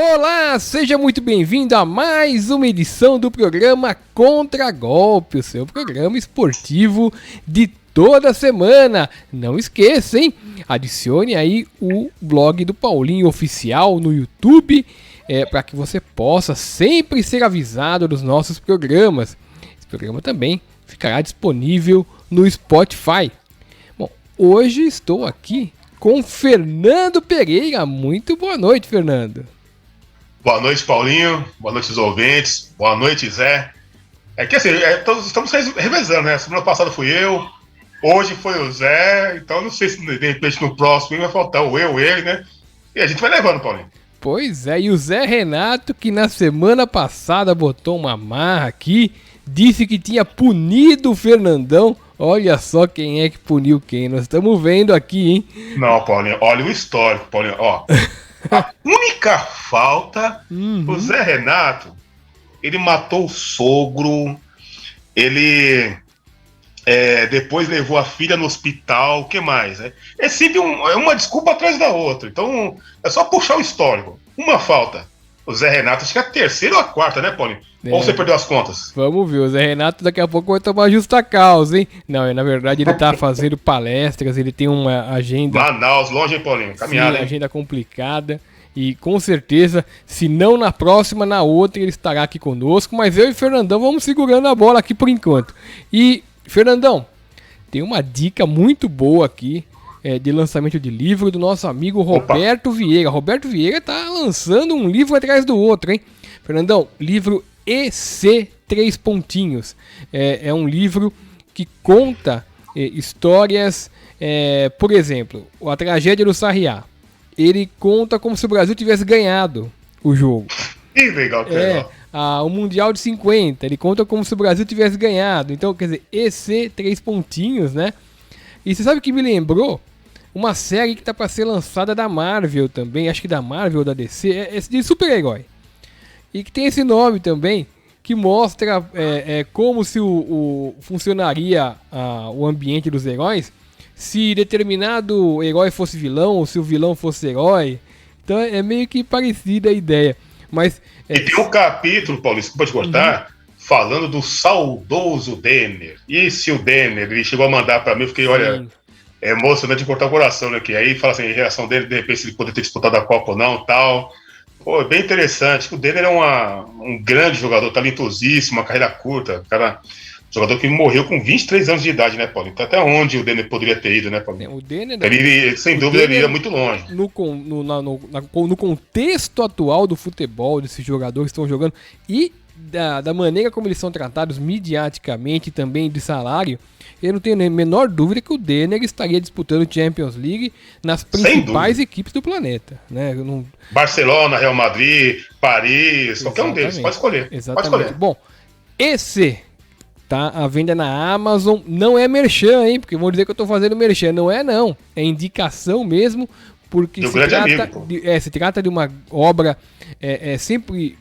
Olá, seja muito bem-vindo a mais uma edição do programa Contragolpe, o seu programa esportivo de toda semana. Não esqueça, hein? Adicione aí o blog do Paulinho Oficial no YouTube, para que você possa sempre ser avisado dos nossos programas. Esse programa também ficará disponível no Spotify. Bom, hoje estou aqui com Fernando Pereira. Muito boa noite, Fernando. Boa noite, Paulinho. Boa noite, os ouvintes. Boa noite, Zé. É que assim, estamos revezando, né? Semana passada fui eu, hoje foi o Zé, então não sei se de repente no próximo vai faltar o eu, ele, né? E a gente vai levando, Paulinho. Pois é, e o Zé Renato, que na semana passada botou uma marra aqui, disse que tinha punido o Fernandão. Olha só quem é que puniu quem, nós estamos vendo aqui, hein? Não, Paulinho, olha o histórico, Paulinho, ó. A única falta, o Zé Renato, ele matou o sogro, ele depois levou a filha no hospital, o que mais? É sempre uma desculpa atrás da outra, então é só puxar o histórico. Uma falta, o Zé Renato, acho que é a terceira ou a quarta, né, Paulinho? Ou você perdeu as contas? Vamos ver, o Zé Renato daqui a pouco vai tomar justa causa, hein? Não, na verdade ele tá fazendo palestras, ele tem uma agenda... Manaus, longe, hein, Paulinho? Caminhada, sim, agenda complicada. E com certeza, se não na próxima, na outra ele estará aqui conosco. Mas eu e o Fernandão vamos segurando a bola aqui por enquanto. E, Fernandão, tem uma dica muito boa aqui de lançamento de livro do nosso amigo Roberto Vieira. Roberto Vieira tá lançando um livro atrás do outro, hein? Fernandão, livro EC 3 pontinhos. É um livro que conta histórias, por exemplo, a tragédia do Sarriá. Ele conta como se o Brasil tivesse ganhado o jogo. Que legal, que legal. O Mundial de 50, ele conta como se o Brasil tivesse ganhado. Então, quer dizer, EC 3 pontinhos, né? E você sabe que me lembrou? Uma série que tá para ser lançada da Marvel também, acho que da Marvel ou da DC, é de super-herói. E que tem esse nome também, que mostra como se funcionaria o ambiente dos heróis se determinado herói fosse vilão ou se o vilão fosse herói. Então é meio que parecida a ideia. Mas, e tem um capítulo, Paulo, desculpa te cortar, falando do saudoso Denner. E se o Denner, ele chegou a mandar para mim, eu fiquei, olha, é emocionante de cortar o coração, né? Que aí fala assim, a reação dele, de repente, se ele poderia ter disputado a Copa ou não, tal. Pô, é bem interessante. O Denner é um grande jogador, talentosíssimo, uma carreira curta, jogador que morreu com 23 anos de idade, né, Paulo? Então, até onde o Denner poderia ter ido, né, Paulo? O Denner, ele, sem dúvida, ele ia muito longe. No contexto atual do futebol, desses jogadores que estão jogando, e da maneira como eles são tratados midiaticamente e também de salário, eu não tenho a menor dúvida que o Denner estaria disputando Champions League nas principais equipes do planeta, né? Barcelona, Real Madrid, Paris, qualquer um deles, pode escolher. Exatamente. Pode escolher. Bom, esse... tá à venda na Amazon, não é merchan, hein? Porque vão dizer que eu tô fazendo merchan. Não é, não. É indicação mesmo, porque se trata de uma obra sempre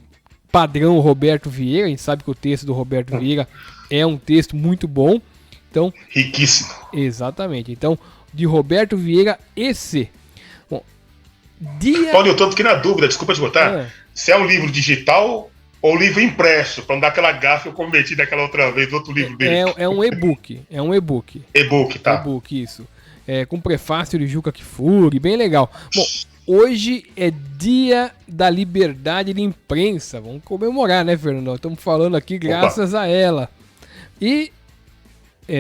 padrão Roberto Vieira. A gente sabe que o texto do Roberto Vieira é um texto muito bom. Então, riquíssimo. Exatamente. Então, de Roberto Vieira, EC. Bom, Paulo, eu tô aqui na dúvida, desculpa te botar, se é um livro digital ou livro impresso, para não dar aquela gafe que eu cometi daquela outra vez, do outro livro dele. É um e-book. É um e-book. E-book, tá. E-book, isso. Com prefácio de Juca Kfouri, bem legal. Bom, hoje é dia da liberdade de imprensa. Vamos comemorar, né, Fernando? Estamos falando aqui graças a ela. E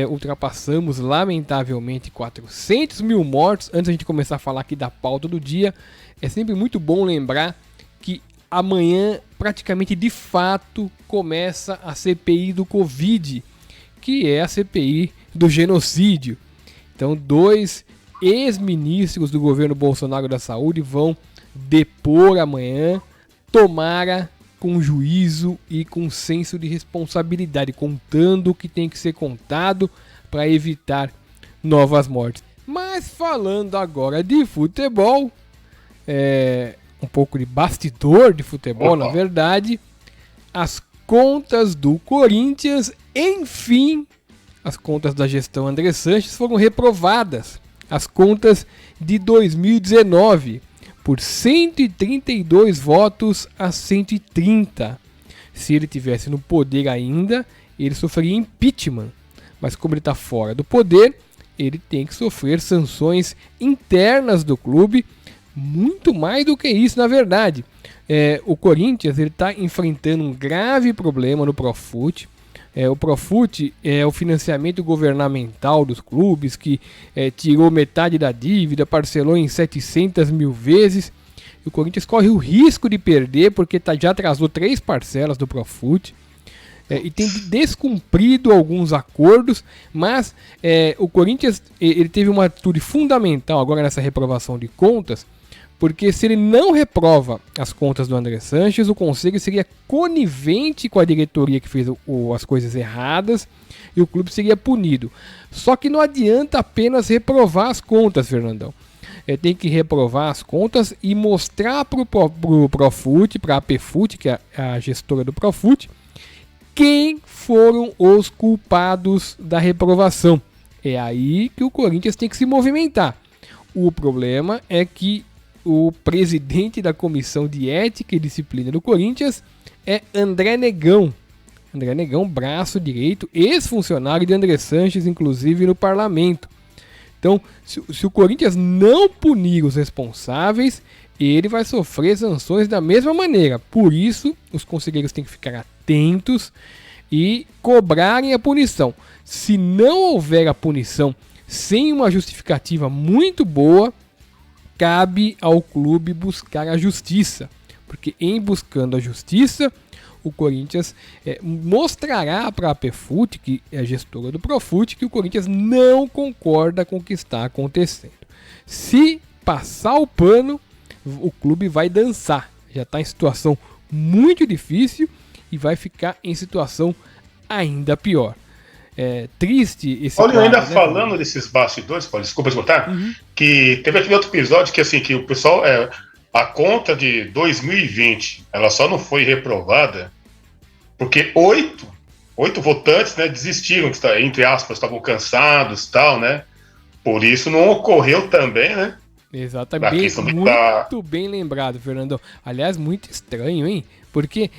ultrapassamos, lamentavelmente, 400 mil mortos. Antes da gente começar a falar aqui da pauta do dia, é sempre muito bom lembrar que amanhã, praticamente de fato, começa a CPI do Covid, que é a CPI do genocídio. Então, 2 ex-ministros do governo Bolsonaro da Saúde vão depor amanhã, tomara com juízo e com senso de responsabilidade, contando o que tem que ser contado para evitar novas mortes. Mas falando agora de futebol, um pouco de bastidor de futebol, na verdade, as contas do Corinthians, enfim, as contas da gestão André Sanches foram reprovadas, as contas de 2019, por 132 votos a 130. Se ele tivesse no poder ainda, ele sofreria impeachment. Mas como ele está fora do poder, ele tem que sofrer sanções internas do clube, muito mais do que isso, na verdade. O Corinthians está enfrentando um grave problema no Profut. O Profut é o financiamento governamental dos clubes, que tirou metade da dívida, parcelou em 700 mil vezes. E o Corinthians corre o risco de perder, porque já atrasou 3 parcelas do Profut. E tem descumprido alguns acordos, mas o Corinthians ele teve uma atitude fundamental agora nessa reprovação de contas, porque se ele não reprova as contas do André Sanches, o conselho seria conivente com a diretoria que fez as coisas erradas e o clube seria punido. Só que não adianta apenas reprovar as contas, Fernandão. Tem que reprovar as contas e mostrar para o Profut, para a APFUT, que é a gestora do Profut, quem foram os culpados da reprovação. É aí que o Corinthians tem que se movimentar. O problema é que o presidente da Comissão de Ética e Disciplina do Corinthians é André Negão. André Negão, braço direito, ex-funcionário de André Sanches, inclusive no parlamento. Então, se o Corinthians não punir os responsáveis, ele vai sofrer sanções da mesma maneira. Por isso, os conselheiros têm que ficar atentos e cobrarem a punição. Se não houver a punição sem uma justificativa muito boa, cabe ao clube buscar a justiça. Porque em buscando a justiça, o Corinthians mostrará para a APFUT, que é a gestora do Profut, que o Corinthians não concorda com o que está acontecendo. Se passar o pano, o clube vai dançar. Já está em situação muito difícil e vai ficar em situação ainda pior. Triste esse Paulinho, ainda falando desses bastidores, Paulo, desculpa te botar, que teve aquele outro episódio que assim, que o pessoal, a conta de 2020, ela só não foi reprovada porque 8 votantes, né, desistiram, entre aspas, estavam cansados e tal, né? Por isso não ocorreu também, né? Exatamente, muito bem lembrado, Fernando. Aliás, muito estranho, hein? Porque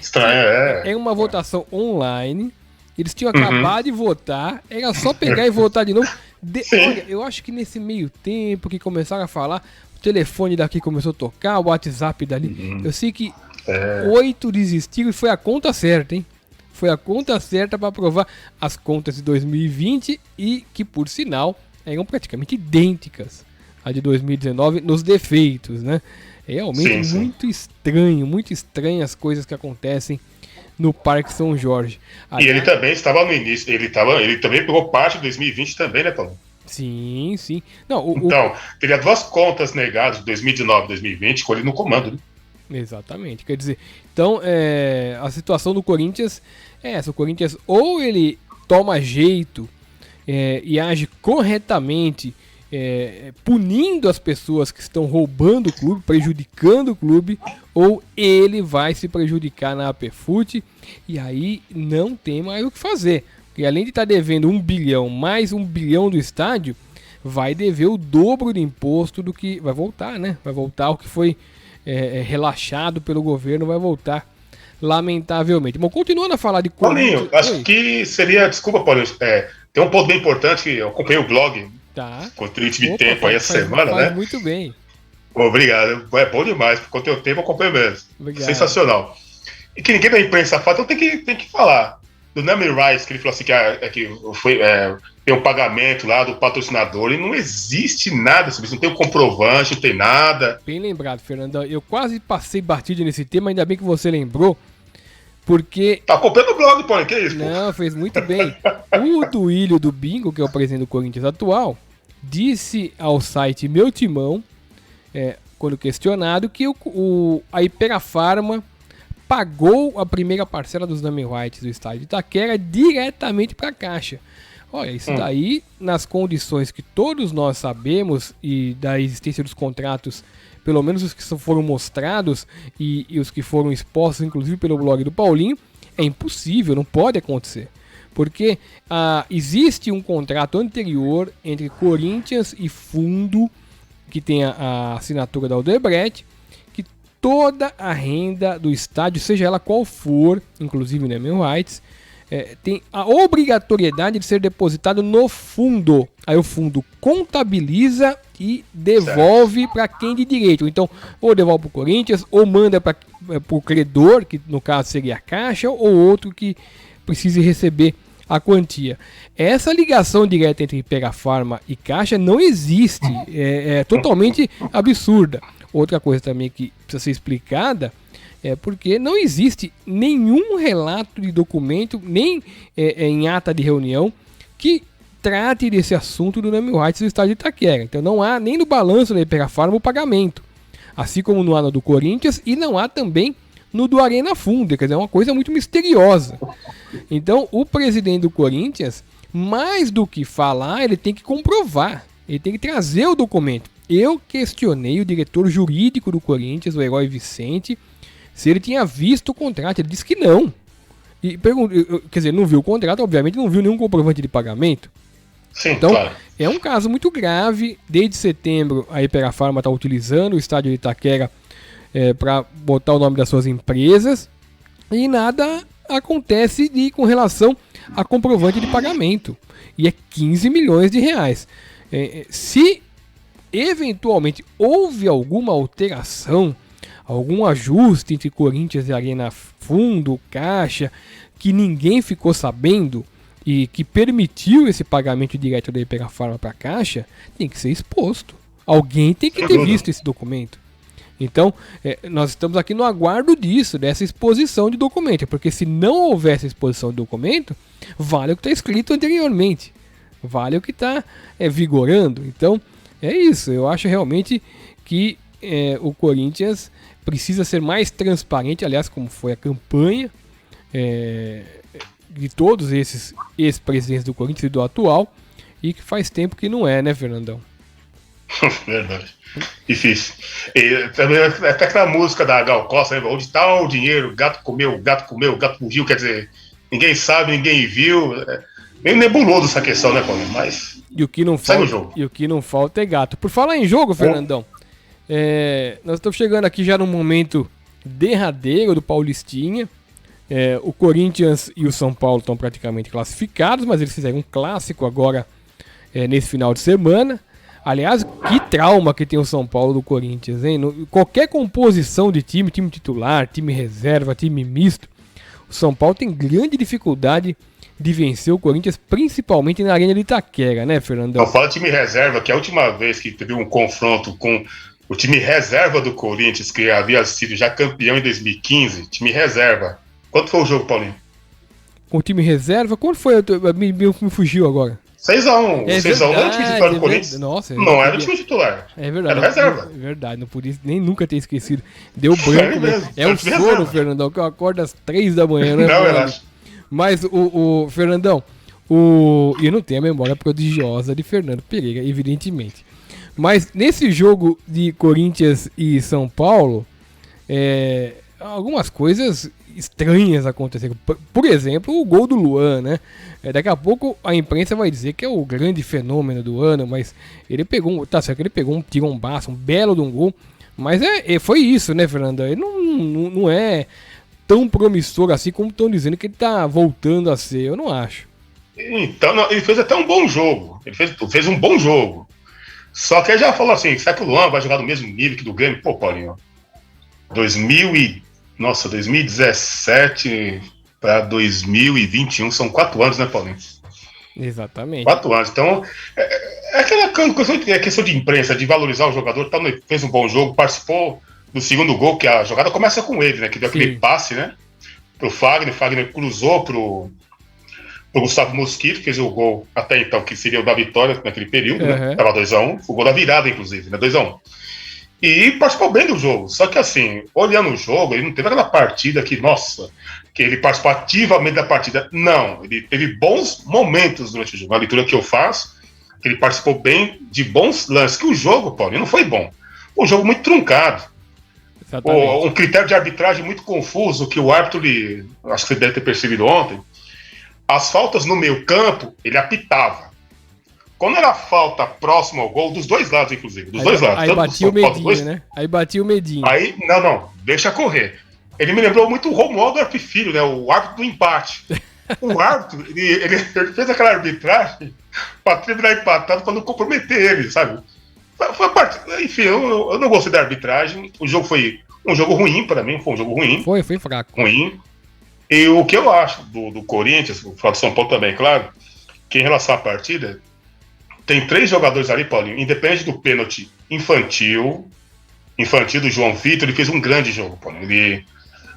é uma votação online. Eles tinham acabado de votar, era só pegar e votar de novo. Olha, eu acho que nesse meio tempo que começaram a falar, o telefone daqui começou a tocar, o WhatsApp dali. Eu sei que 8 desistiram e foi a conta certa, hein? Foi a conta certa para aprovar as contas de 2020 e que, por sinal, eram praticamente idênticas à de 2019 nos defeitos, né? É realmente muito estranho as coisas que acontecem no Parque São Jorge. E ele também estava no início, ele também pegou parte de 2020 também, né, Paulo? Sim. Não, então, teria 2 contas negadas de 2019 e 2020 com ele no comando, né? Exatamente, quer dizer, então a situação do Corinthians é essa, o Corinthians ou ele toma jeito e age corretamente, punindo as pessoas que estão roubando o clube, prejudicando o clube, ou ele vai se prejudicar na APFUT e aí não tem mais o que fazer. Porque além de estar devendo 1 bilhão mais 1 bilhão do estádio, vai dever o dobro de imposto do que vai voltar, né? Vai voltar o que foi relaxado pelo governo, vai voltar lamentavelmente. Bom, continuando a falar de Paulinho, acho que seria, desculpa, Paulinho, tem um ponto bem importante que eu acompanhei o blog. Tá. Quando eu tive tempo aí essa semana, né? Muito bem. Obrigado. É bom demais. Quando eu tenho tempo, eu acompanho mesmo. Obrigado. Sensacional. E que ninguém da imprensa fala, então tem que falar. Do Nami Rice, que ele falou assim que tem um pagamento lá do patrocinador e não existe nada sobre isso. Não tem um comprovante, não tem nada. Bem lembrado, Fernando. Eu quase passei batido nesse tema, ainda bem que você lembrou. Porque... Tá acompanhando o blog, Paulo, que isso? Não, fez muito bem. O Duílio do Bingo, que é o presidente do Corinthians atual, disse ao site Meu Timão, quando questionado, que a Iperafarma pagou a primeira parcela dos name rights do estádio de Itaquera diretamente para a Caixa. Olha, isso daí, nas condições que todos nós sabemos e da existência dos contratos, pelo menos os que foram mostrados e os que foram expostos, inclusive pelo blog do Paulinho, é impossível, não pode acontecer. Porque existe um contrato anterior entre Corinthians e fundo, que tem a assinatura da Odebrecht, toda a renda do estádio, seja ela qual for, inclusive naming rights, tem a obrigatoriedade de ser depositado no fundo. Aí o fundo contabiliza e devolve para quem de direito. Então, ou devolve para o Corinthians, ou manda para o credor, que no caso seria a Caixa, ou outro que precise receber a quantia. Essa ligação direta entre Pega Pharma e Caixa não existe. É totalmente absurda. Outra coisa também que precisa ser explicada é porque não existe nenhum relato de documento, nem em ata de reunião, que trate desse assunto do naming rights do estádio de Itaquera. Então não há nem no balanço da Pega Pharma o pagamento. Assim como não há no do Corinthians e não há também no do Arena Fundo. Quer dizer, é uma coisa muito misteriosa. Então o presidente do Corinthians, mais do que falar, ele tem que comprovar. Ele tem que trazer o documento. Eu questionei o diretor jurídico do Corinthians, o Herói Vicente, se ele tinha visto o contrato. Ele disse que não. E quer dizer, não viu o contrato, obviamente não viu nenhum comprovante de pagamento. Sim, então, claro. É um caso muito grave. Desde setembro, a Pega Pharma está utilizando o estádio de Itaquera para botar o nome das suas empresas e nada acontece com relação a comprovante de pagamento. E é 15 milhões de reais. Se eventualmente houve alguma alteração, algum ajuste entre Corinthians e Arena Fundo, Caixa, que ninguém ficou sabendo e que permitiu esse pagamento direto da Pega Pharma para a Caixa, tem que ser exposto. Alguém tem que ter visto esse documento. Então, nós estamos aqui no aguardo disso, dessa exposição de documento, porque se não houver essa exposição de documento, vale o que está escrito anteriormente, vale o que está vigorando. Então, é isso. Eu acho realmente que o Corinthians precisa ser mais transparente, aliás, como foi a campanha de todos esses ex-presidentes do Corinthians e do atual, e que faz tempo que não é, né, Fernandão? Verdade. Difícil. E também até aquela música da Gal Costa, né? Onde está o dinheiro? Gato comeu, gato fugiu. Quer dizer, ninguém sabe, ninguém viu. Meio nebuloso essa questão, né, Paulinho? Mas e o que não falta, jogo. E o que não falta é gato. Por falar em jogo, Fernandão, nós estamos chegando aqui já no momento derradeiro do Paulistinha. O Corinthians e o São Paulo estão praticamente classificados, mas eles fizeram um clássico agora nesse final de semana. Aliás, que trauma que tem o São Paulo do Corinthians, hein? Qualquer composição de time titular, time reserva, time misto, o São Paulo tem grande dificuldade de vencer o Corinthians, principalmente na Arena de Itaquera, né, Fernandão? Não fala time reserva, que a última vez que teve um confronto com o time reserva do Corinthians, que havia sido já campeão em 2015, time reserva. Quanto foi o jogo, Paulinho? Com o time reserva? Quanto foi? Me fugiu agora. 6x1. 6x1 não era o time titular do Corinthians. Nossa, não era o time titular. É verdade. Era reserva. É verdade, não podia nem nunca ter esquecido. Deu branco. É o sono, Fernandão, que eu acordo às 3 da manhã, né? Não, relaxa. Mas o Fernandão, eu não tenho a memória prodigiosa de Fernando Pereira, evidentemente. Mas nesse jogo de Corinthians e São Paulo, algumas coisas estranhas aconteceram. Por exemplo, o gol do Luan, né? Daqui a pouco a imprensa vai dizer que é o grande fenômeno do ano, mas ele pegou, tá certo, ele pegou um tirombaço, um belo de um gol, mas foi isso, né, Fernando? Ele não é tão promissor assim como estão dizendo que ele tá voltando a ser, eu não acho. Então, ele fez até um bom jogo, ele fez um bom jogo, só que ele já falou assim, será que o Luan vai jogar no mesmo nível que do Grêmio? Pô, Paulinho, 2017 para 2021, são 4 anos, né, Paulinho? Exatamente. 4 anos, então é aquela questão de imprensa, de valorizar o jogador, então ele fez um bom jogo, participou do segundo gol, que a jogada começa com ele, né, que deu aquele passe, né, pro Fagner, cruzou pro Gustavo Mosquito, que fez o gol até então, que seria o da vitória naquele período, né, tava 2x1, o gol da virada, inclusive, né, 2x1. E participou bem do jogo. Só que assim, olhando o jogo, ele não teve aquela partida que, nossa, que ele participou ativamente da partida. Não, ele teve bons momentos durante o jogo. A leitura que eu faço, que ele participou bem de bons lances. Que o jogo, Paulo, não foi bom. Um jogo muito truncado. Um critério de arbitragem muito confuso, que o árbitro, acho que você deve ter percebido ontem. As faltas no meio campo, ele apitava. quando era falta próximo ao gol, dos dois lados, inclusive. Dos dois lados. Aí batia o medinho, né? Aí batia o medinho. Aí, não, deixa correr. Ele me lembrou muito o Romualdo Arp Filho, né? O árbitro do empate. O árbitro, ele fez aquela arbitragem pra terminar empatado pra não comprometer ele, sabe? Foi a parte. Enfim, eu não gostei da arbitragem. O jogo foi um jogo ruim pra mim, foi um jogo ruim. Foi fraco. Ruim. E o que eu acho do Corinthians, vou falar do São Paulo também, claro, que em relação à partida, tem 3 jogadores ali, Paulinho, independente do pênalti infantil do João Vitor, ele fez um grande jogo, Paulinho.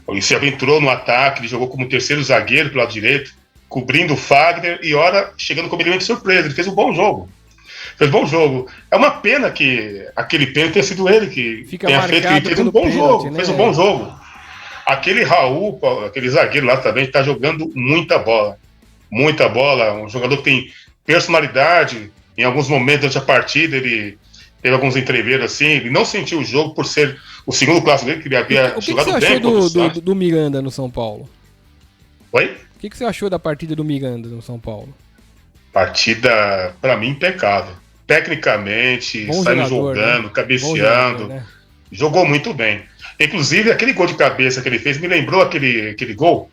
Ele se aventurou no ataque, ele jogou como terceiro zagueiro pelo lado direito, cobrindo o Fagner e, ora, chegando como elemento de surpresa. Ele fez um bom jogo. É uma pena que aquele pênalti tenha sido ele que tenha feito, que ele fez um bom jogo. Né? Fez um bom jogo. Aquele Raul, aquele zagueiro lá também, está jogando muita bola. Muita bola. Um jogador que tem personalidade. Em alguns momentos durante a partida, ele teve alguns entreveiros assim. Ele não sentiu o jogo por ser o segundo clássico dele, que ele havia jogado bem. O que você achou do Miranda no São Paulo? Oi? O que você achou da partida do Miranda no São Paulo? Partida, pra mim, impecável. Tecnicamente, bom saindo jogador, jogando, né? cabeceando. Jogador, né? Jogou muito bem. Inclusive, aquele gol de cabeça que ele fez me lembrou aquele gol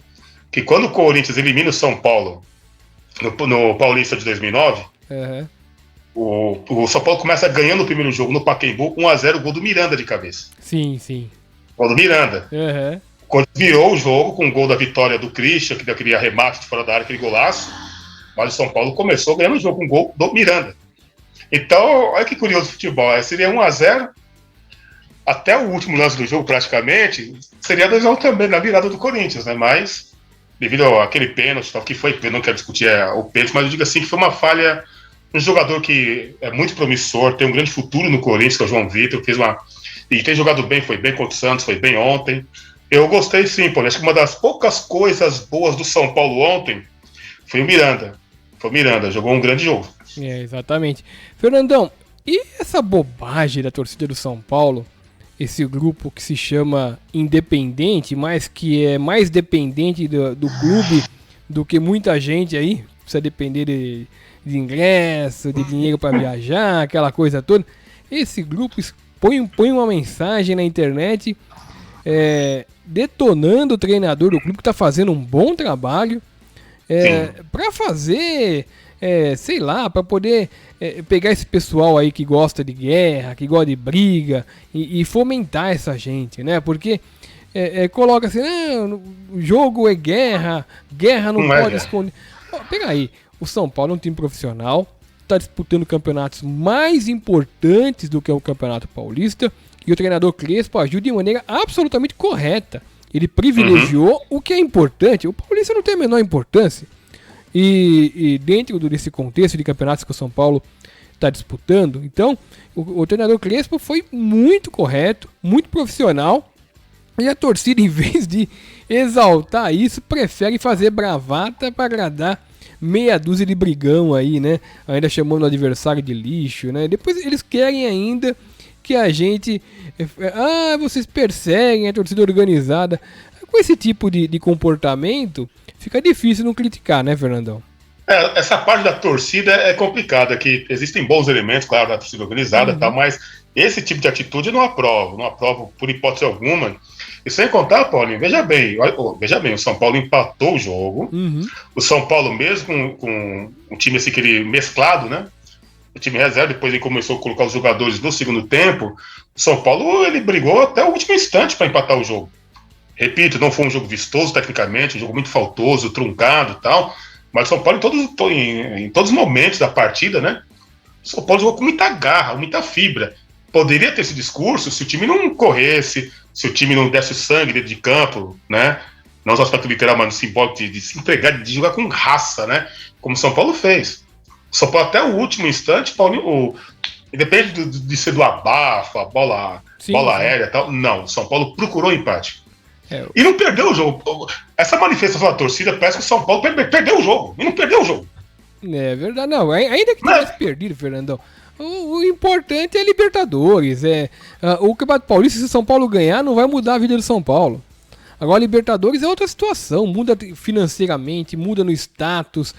que quando o Corinthians elimina o São Paulo no Paulista de 2009, o São Paulo começa ganhando o primeiro jogo no Pacaembu, 1-0, gol do Miranda de cabeça. Sim. Gol do Miranda. Quando virou o jogo com o gol da vitória do Christian, que deu aquele arremate de fora da área, aquele golaço, mas o São Paulo começou ganhando o jogo com o gol do Miranda. Então, olha que curioso o futebol. Seria 1-0 até o último lance do jogo, praticamente, seria 2-1 também na virada do Corinthians, né? Mas, devido àquele pênalti, que foi, eu não quero discutir o pênalti, mas eu digo assim que foi uma falha. Um jogador que é muito promissor, tem um grande futuro no Corinthians, que é o João Vitor, e tem jogado bem, foi bem contra o Santos, foi bem ontem. Eu gostei sim, pô. Acho que uma das poucas coisas boas do São Paulo ontem foi o Miranda. Jogou um grande jogo. Exatamente. Fernandão, e essa bobagem da torcida do São Paulo, esse grupo que se chama Independente, mas que é mais dependente do clube do que muita gente aí, precisa depender de ingresso, de dinheiro para viajar, aquela coisa toda. Esse grupo põe uma mensagem na internet detonando o treinador do clube que está fazendo um bom trabalho para fazer, sei lá, para poder pegar esse pessoal aí que gosta de guerra, que gosta de briga e fomentar essa gente, né? Porque coloca assim, o jogo é guerra não pode esconder. Pega aí, o São Paulo é um time profissional, está disputando campeonatos mais importantes do que o Campeonato Paulista, e o treinador Crespo agiu de maneira absolutamente correta. Ele privilegiou o que é importante. O Paulista não tem a menor importância. E dentro desse contexto de campeonatos que o São Paulo está disputando, então o treinador Crespo foi muito correto, muito profissional, e a torcida, em vez de exaltar isso, prefere fazer bravata para agradar meia dúzia de brigão aí, né? Ainda chamando o adversário de lixo, né? Depois eles querem ainda que a gente... vocês perseguem a torcida organizada. Com esse tipo de comportamento, fica difícil não criticar, né, Fernandão? Essa parte da torcida é complicada, que existem bons elementos, claro, da torcida organizada, tal, mas esse tipo de atitude eu não aprovo por hipótese alguma. E sem contar, Paulinho, veja bem, o São Paulo empatou o jogo. O São Paulo, mesmo com um time assim, aquele mesclado, né? O time reserva, depois ele começou a colocar os jogadores no segundo tempo. O São Paulo, ele brigou até o último instante para empatar o jogo. Repito, não foi um jogo vistoso tecnicamente, um jogo muito faltoso, truncado e tal. Mas o São Paulo, em todos os momentos da partida, né? O São Paulo jogou com muita garra, muita fibra. Poderia ter esse discurso se o time não corresse, se o time não desse sangue dentro de campo, né? Não só no aspecto literal, mas no simbólico de se entregar, de jogar com raça, né? Como o São Paulo fez. O São Paulo, até o último instante, independe de ser do abafo, a bola aérea e tal, não. O São Paulo procurou empate. E não perdeu o jogo. Essa manifestação da torcida parece que o São Paulo perdeu o jogo. E não perdeu o jogo. É verdade, não. Ainda que tivesse perdido, Fernandão. O importante é Libertadores. O Campeonato Paulista, se o São Paulo ganhar, não vai mudar a vida do São Paulo. Agora, Libertadores é outra situação. Muda financeiramente, muda no status.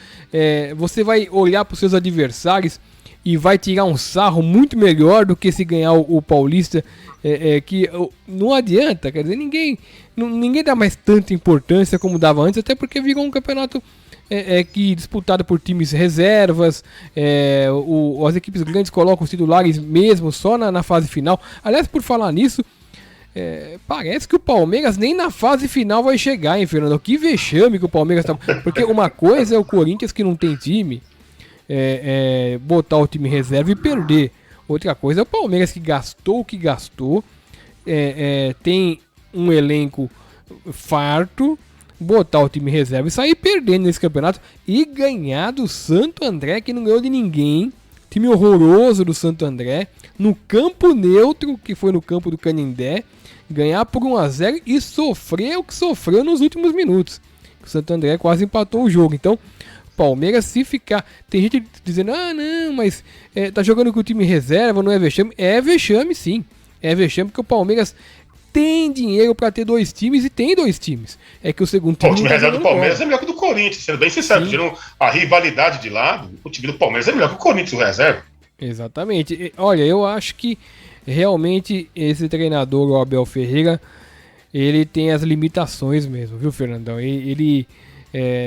Você vai olhar para os seus adversários e vai tirar um sarro muito melhor do que se ganhar o Paulista, que não adianta, quer dizer, ninguém dá mais tanta importância como dava antes, até porque virou um campeonato que disputado por times reservas, as equipes grandes colocam os titulares mesmo só na fase final. Aliás, por falar nisso, parece que o Palmeiras nem na fase final vai chegar, hein, Fernando? Que vexame que o Palmeiras tá... Porque uma coisa é o Corinthians, que não tem time, botar o time reserva e perder. Outra coisa é o Palmeiras, que gastou o que gastou, tem um elenco farto, botar o time reserva e sair perdendo nesse campeonato e ganhar do Santo André, que não ganhou de ninguém. Time horroroso do Santo André, no campo neutro, que foi no campo do Canindé, ganhar por 1-0 e sofrer o que sofreu nos últimos minutos. O Santo André quase empatou o jogo. Então, Palmeiras, se ficar... Tem gente dizendo, não, mas tá jogando com o time reserva, não é vexame. É vexame, sim. É vexame porque o Palmeiras tem dinheiro para ter 2 times e tem 2 times. É que o segundo time... O time reserva do Palmeiras é melhor que o do Corinthians, sendo bem sincero. Tirando a rivalidade de lado, o time do Palmeiras é melhor que o Corinthians, o reserva. Exatamente. Olha, eu acho que realmente esse treinador, o Abel Ferreira, ele tem as limitações mesmo, viu, Fernandão? Ele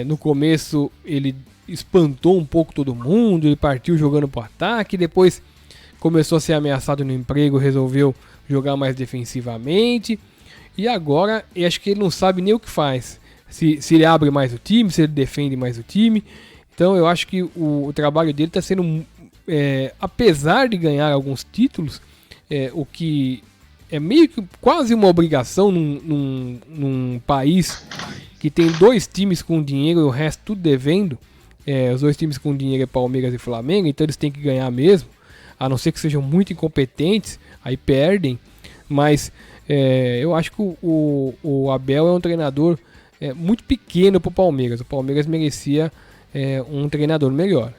no começo, ele espantou um pouco todo mundo, ele partiu jogando pro ataque, depois começou a ser ameaçado no emprego, resolveu jogar mais defensivamente, e agora eu acho que ele não sabe nem o que faz, se ele abre mais o time, se ele defende mais o time. Então eu acho que o trabalho dele está sendo, apesar de ganhar alguns títulos, o que é meio que quase uma obrigação num país que tem 2 times com dinheiro e o resto tudo devendo. Os 2 times com dinheiro é Palmeiras e Flamengo, então eles têm que ganhar mesmo, a não ser que sejam muito incompetentes, aí perdem. Mas eu acho que o Abel é um treinador muito pequeno para o Palmeiras. O Palmeiras merecia um treinador melhor.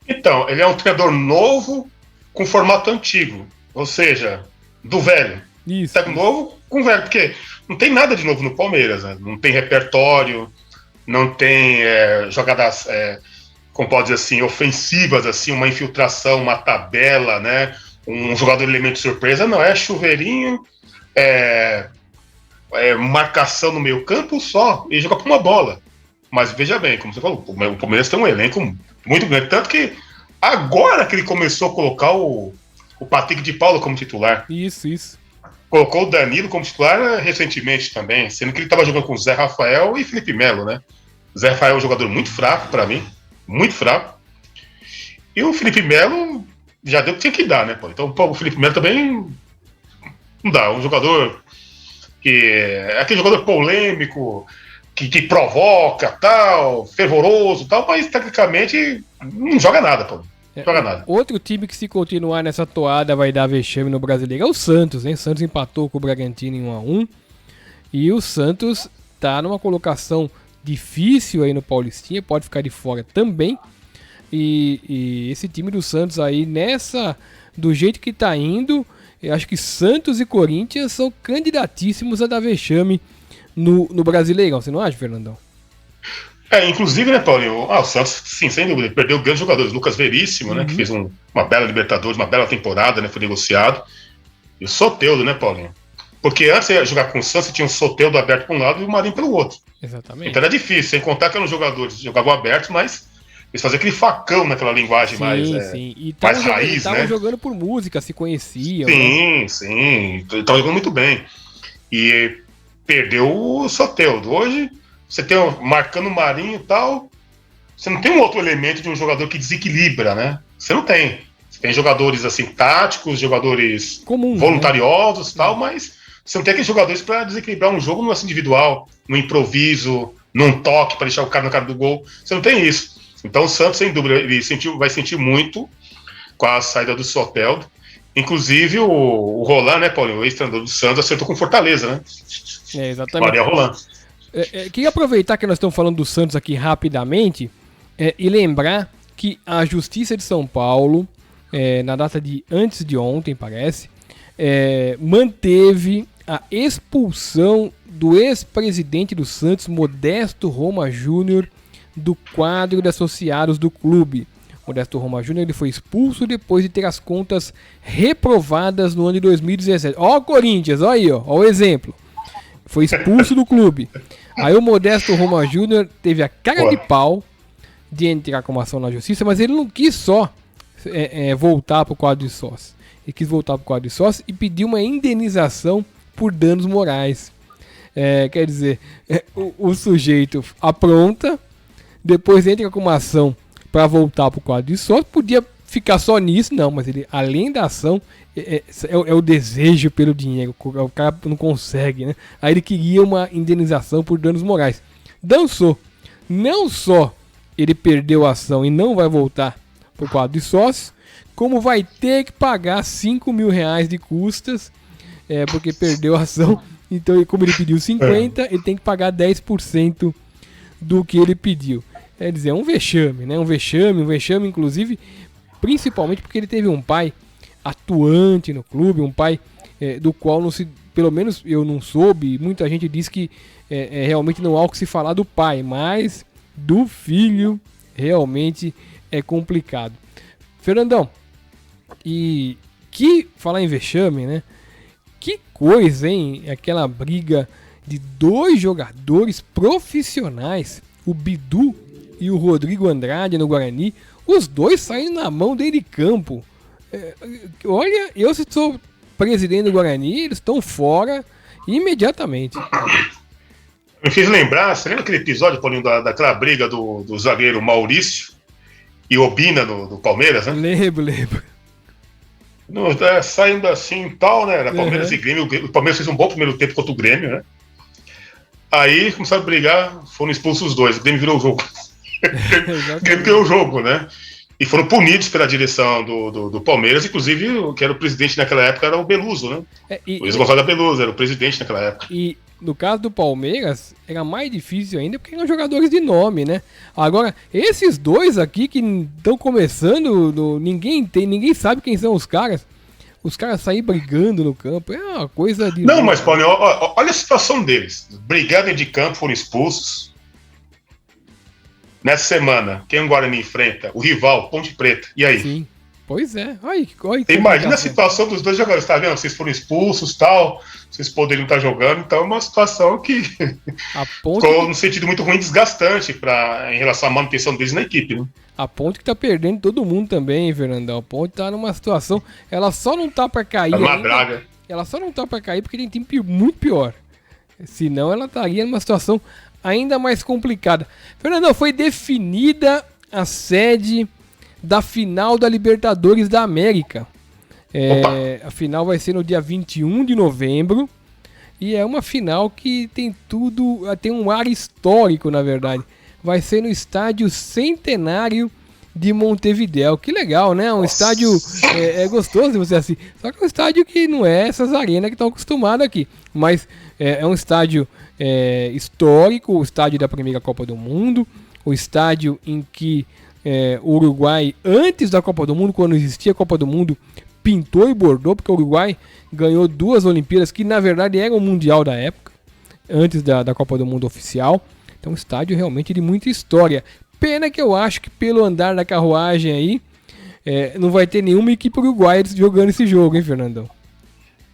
Então, ele é um treinador novo com formato antigo, ou seja, do velho. Isso. Tá novo com velho, porque não tem nada de novo no Palmeiras, né? Não tem repertório, não tem jogadas, como pode dizer assim, ofensivas, assim, uma infiltração, uma tabela, né? Um jogador de elemento de surpresa, não, é chuveirinho, marcação no meio campo só, e joga com uma bola. Mas veja bem, como você falou, o Palmeiras tem um elenco muito grande, tanto que agora que ele começou a colocar o Patrick de Paula como titular. Isso. Colocou o Danilo como titular recentemente também, sendo que ele estava jogando com o Zé Rafael e Felipe Melo, né? O Zé Rafael é um jogador muito fraco para mim, muito fraco. E o Felipe Melo já deu o que tinha que dar, né? Pô? Então o Felipe Melo também não dá, um jogador que é aquele jogador polêmico, que provoca, tal, fervoroso, tal, mas tecnicamente não joga nada, pô. Joga nada. Outro time que, se continuar nessa toada, vai dar vexame no Brasileiro é o Santos, né? O Santos empatou com o Bragantino em 1-1. E o Santos tá numa colocação difícil aí no Paulistinha, pode ficar de fora também. E esse time do Santos aí, do jeito que tá indo, eu acho que Santos e Corinthians são candidatíssimos a dar vexame no Brasileirão. Você não acha, Fernandão? Inclusive, né, Paulinho? O Santos, sim, sem dúvida, perdeu grandes jogadores. Lucas Veríssimo, né, que fez uma bela Libertadores, uma bela temporada, né, foi negociado. E o Soteldo, né, Paulinho? Porque antes de jogar com o Santos, tinha um Soteldo aberto para um lado e o Marinho pelo outro. Exatamente. Então era difícil, sem contar que eram jogadores que jogavam abertos, mas eles faziam aquele facão naquela linguagem mais raiz, né? Estavam jogando por música, se conheciam. Sim, estavam jogando muito bem. E perdeu o Soteldo. Hoje, você tem marcando o Marinho e tal, você não tem um outro elemento de um jogador que desequilibra, né? Você não tem. Você tem jogadores assim táticos, jogadores voluntariosos e tal, mas você não tem aqueles jogadores para desequilibrar um jogo no lance individual, no improviso, num toque para deixar o cara na cara do gol. Você não tem isso. Então o Santos, sem dúvida, ele vai sentir muito com a saída do Soteldo. Inclusive o Roland, né, Paulinho, o ex-treinador do Santos, acertou com Fortaleza, né? Exatamente. Maria Roland. Queria aproveitar que nós estamos falando do Santos aqui rapidamente e lembrar que a Justiça de São Paulo, na data de antes de ontem, parece, manteve a expulsão do ex-presidente do Santos, Modesto Roma Júnior, do quadro de associados do clube. Modesto Roma Júnior, ele foi expulso depois de ter as contas reprovadas no ano de 2017. Ó o Corinthians, ó aí, ó o exemplo. Foi expulso do clube. Aí o Modesto Roma Júnior teve a cara de pau de entrar com uma ação na justiça, mas ele não quis só voltar para o quadro de sócio. Ele quis voltar para o quadro de sócio e pediu uma indenização por danos morais. Quer dizer, o sujeito apronta, depois entra com uma ação para voltar para o quadro de sócio, podia ficar só nisso, não, mas ele, além da ação, é o desejo pelo dinheiro, o cara não consegue, né? Aí ele queria uma indenização por danos morais. Dançou. Não só ele perdeu a ação e não vai voltar para o quadro de sócios, como vai ter que pagar R$5.000 de custas, porque perdeu a ação. Então, como ele pediu 50%, ele tem que pagar 10% do que ele pediu. Quer dizer, é um vexame, né? Um vexame, inclusive, principalmente porque ele teve um pai atuante no clube, um pai do qual, pelo menos eu não soube, muita gente diz que realmente não há o que se falar do pai, mas do filho realmente é complicado. Fernandão, e que falar em vexame, né? Que coisa, hein? Aquela briga de dois jogadores profissionais, o Bidu e o Rodrigo Andrade no Guarani, os dois saindo na mão dele de campo. Olha, eu se sou presidente do Guarani, eles estão fora imediatamente. Me fiz lembrar, você lembra aquele episódio, Paulinho, daquela briga do zagueiro Maurício e Obina do Palmeiras, né? Lembro. Saindo assim e tal, né? Era Palmeiras e Grêmio. O Palmeiras fez um bom primeiro tempo contra o Grêmio, né? Aí começaram a brigar, foram expulsos os dois. O Grêmio virou o jogo. O Grêmio ganhou o jogo, né? E foram punidos pela direção do Palmeiras, inclusive, que era o presidente naquela época, era o Beluso, né? Luiz Gonzaga Beluso era o presidente naquela época. E no caso do Palmeiras, era mais difícil ainda, porque eram jogadores de nome, né? Agora, esses dois aqui que estão começando, ninguém sabe quem são os caras. Os caras saírem brigando no campo, é uma coisa de... Não, mas, Paulinho, olha a situação deles. Brigaram dentro de campo, foram expulsos. Nessa semana, quem o Guarani enfrenta? O rival, Ponte Preta. E aí? Sim, pois é. Olha, imagina a situação dos dois jogadores, tá vendo? Vocês foram expulsos e tal, vocês poderiam estar jogando, então é uma situação que ficou no sentido muito ruim, desgastante em relação à manutenção deles na equipe, né? A Ponte que tá perdendo todo mundo também, Fernandão. A Ponte tá numa situação, ela só não tá pra cair draga. Ela só não tá pra cair porque tem time muito pior. Senão ela estaria numa situação ainda mais complicada. Fernandão, foi definida a sede da final da Libertadores da América. A final vai ser no dia 21 de novembro. E é uma final que tem um ar histórico, na verdade. Vai ser no estádio Centenário de Montevidéu. Que legal, né? Um estádio gostoso de você assistir. Só que é um estádio que não é essas arenas que estão acostumados aqui. Mas é um estádio histórico, o estádio da primeira Copa do Mundo. O estádio em que o Uruguai, antes da Copa do Mundo, quando existia a Copa do Mundo, pintou e bordou, porque o Uruguai ganhou 2 Olimpíadas, que na verdade era o Mundial da época, antes da Copa do Mundo oficial. Então, um estádio realmente de muita história. Pena que eu acho que pelo andar da carruagem aí, não vai ter nenhuma equipe uruguaia jogando esse jogo, hein, Fernandão?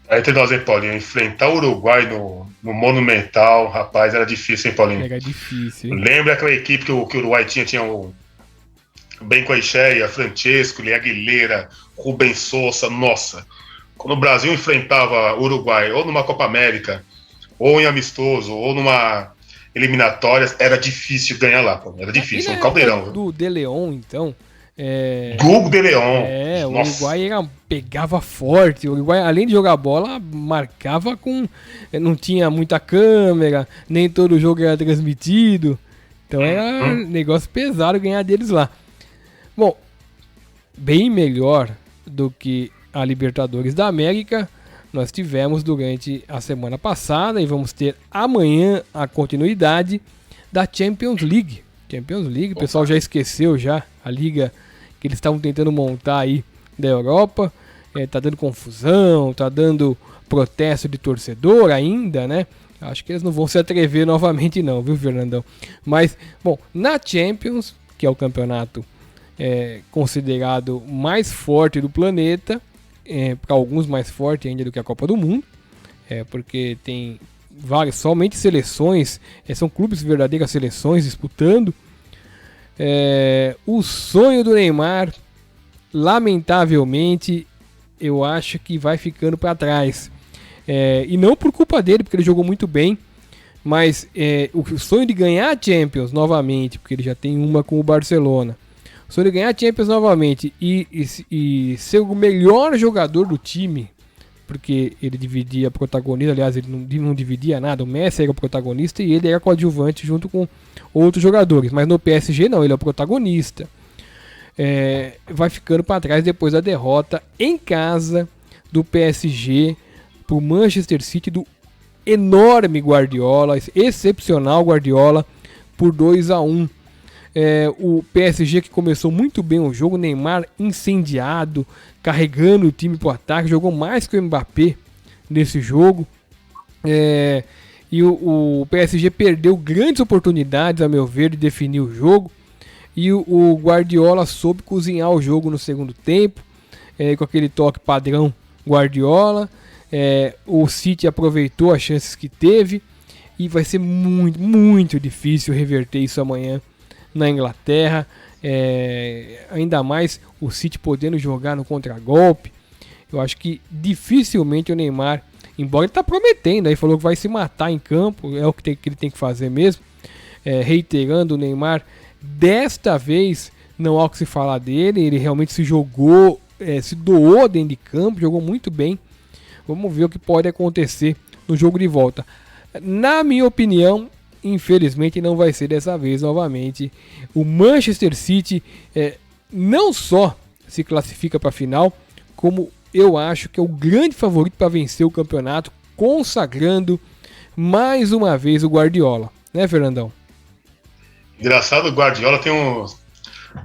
Aí tem nós, hein, Paulinho? Enfrentar o Uruguai no Monumental, rapaz, era difícil, hein, Paulinho? Era difícil, hein? Lembra aquela equipe que o Uruguai tinha o Benco Aixeia, Francesco, Aguilera, Rubens Sousa, nossa. Quando o Brasil enfrentava o Uruguai, ou numa Copa América, ou em amistoso, ou numa eliminatória, era difícil ganhar lá, pô. Era difícil, um caldeirão. Do De Leon, então... Hugo de Leon. O Uruguai pegava forte. O Uruguai, além de jogar bola, marcava com... Não tinha muita câmera, nem todo jogo era transmitido. Então era um negócio pesado ganhar deles lá. Bom, bem melhor do que a Libertadores da América, nós tivemos durante a semana passada e vamos ter amanhã a continuidade da Champions League. O pessoal já esqueceu a liga que eles estavam tentando montar aí da Europa. Tá dando confusão, tá dando protesto de torcedor ainda, né? Acho que eles não vão se atrever novamente não, viu, Fernandão? Mas, bom, na Champions, que é o campeonato considerado mais forte do planeta, para alguns mais forte ainda do que a Copa do Mundo, porque tem somente seleções, são clubes verdadeiras seleções disputando. O sonho do Neymar, lamentavelmente, eu acho que vai ficando para trás. E não por culpa dele, porque ele jogou muito bem, mas o sonho de ganhar a Champions novamente, porque ele já tem uma com o Barcelona, o sonho de ganhar a Champions novamente e ser o melhor jogador do time, porque ele dividia protagonista, aliás, ele não dividia nada, o Messi era o protagonista e ele era coadjuvante junto com outros jogadores, mas no PSG não, ele é o protagonista. Vai ficando para trás depois da derrota em casa do PSG para o Manchester City do enorme Guardiola, excepcional Guardiola, por 2-1. O PSG que começou muito bem o jogo, Neymar incendiado, carregando o time para o ataque, jogou mais que o Mbappé nesse jogo. E o PSG perdeu grandes oportunidades, a meu ver, de definir o jogo. E o Guardiola soube cozinhar o jogo no segundo tempo, com aquele toque padrão Guardiola. O City aproveitou as chances que teve e vai ser muito, muito difícil reverter isso amanhã na Inglaterra. Ainda mais o City podendo jogar no contragolpe. Eu acho que dificilmente o Neymar, embora ele está prometendo, aí falou que vai se matar em campo, é o que ele tem que fazer mesmo. Reiterando, o Neymar desta vez não há o que se falar dele, ele realmente se jogou, se doou dentro de campo, jogou muito bem. Vamos ver o que pode acontecer no jogo de volta. Na minha opinião, infelizmente não vai ser dessa vez novamente. O Manchester City não só se classifica para a final, como eu acho que é o grande favorito para vencer o campeonato, consagrando mais uma vez o Guardiola, né, Fernandão? Engraçado, o Guardiola tem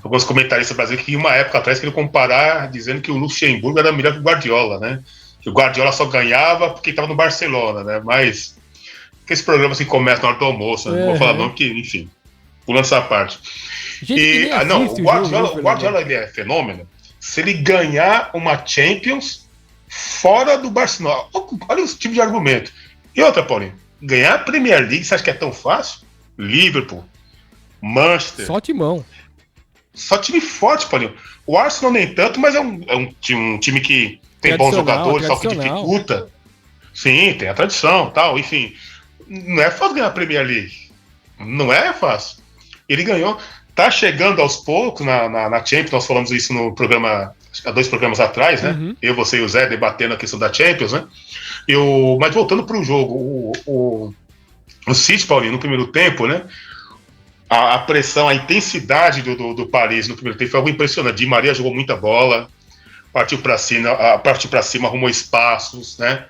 alguns comentaristas brasileiros que, uma época atrás, queriam comparar, dizendo que o Luxemburgo era melhor que o Guardiola, né? Que o Guardiola só ganhava porque estava no Barcelona, né? Mas que esse programa assim começa na hora do almoço, né? Não vou falar não, porque, enfim, pulando essa parte. O Guardiola ele é fenômeno se ele ganhar uma Champions fora do Barcelona. Olha esse tipo de argumento. E outra, Paulinho, ganhar a Premier League, você acha que é tão fácil? Liverpool, Manchester. Só timão. Só time forte, Paulinho. O Arsenal nem tanto, mas é um time que tem bons jogadores, só que dificulta. Sim, tem a tradição, tal, enfim. Não é fácil ganhar a Premier League. Não é fácil. Ele ganhou. Tá chegando aos poucos na Champions, nós falamos isso no programa, há 2 programas atrás, né? Uhum. Eu, você e o Zé debatendo a questão da Champions, né? Mas voltando para o jogo, o City, Paulinho, no primeiro tempo, né? A pressão, a intensidade do Paris no primeiro tempo foi algo impressionante. Di Maria jogou muita bola, partiu para cima, arrumou espaços, né?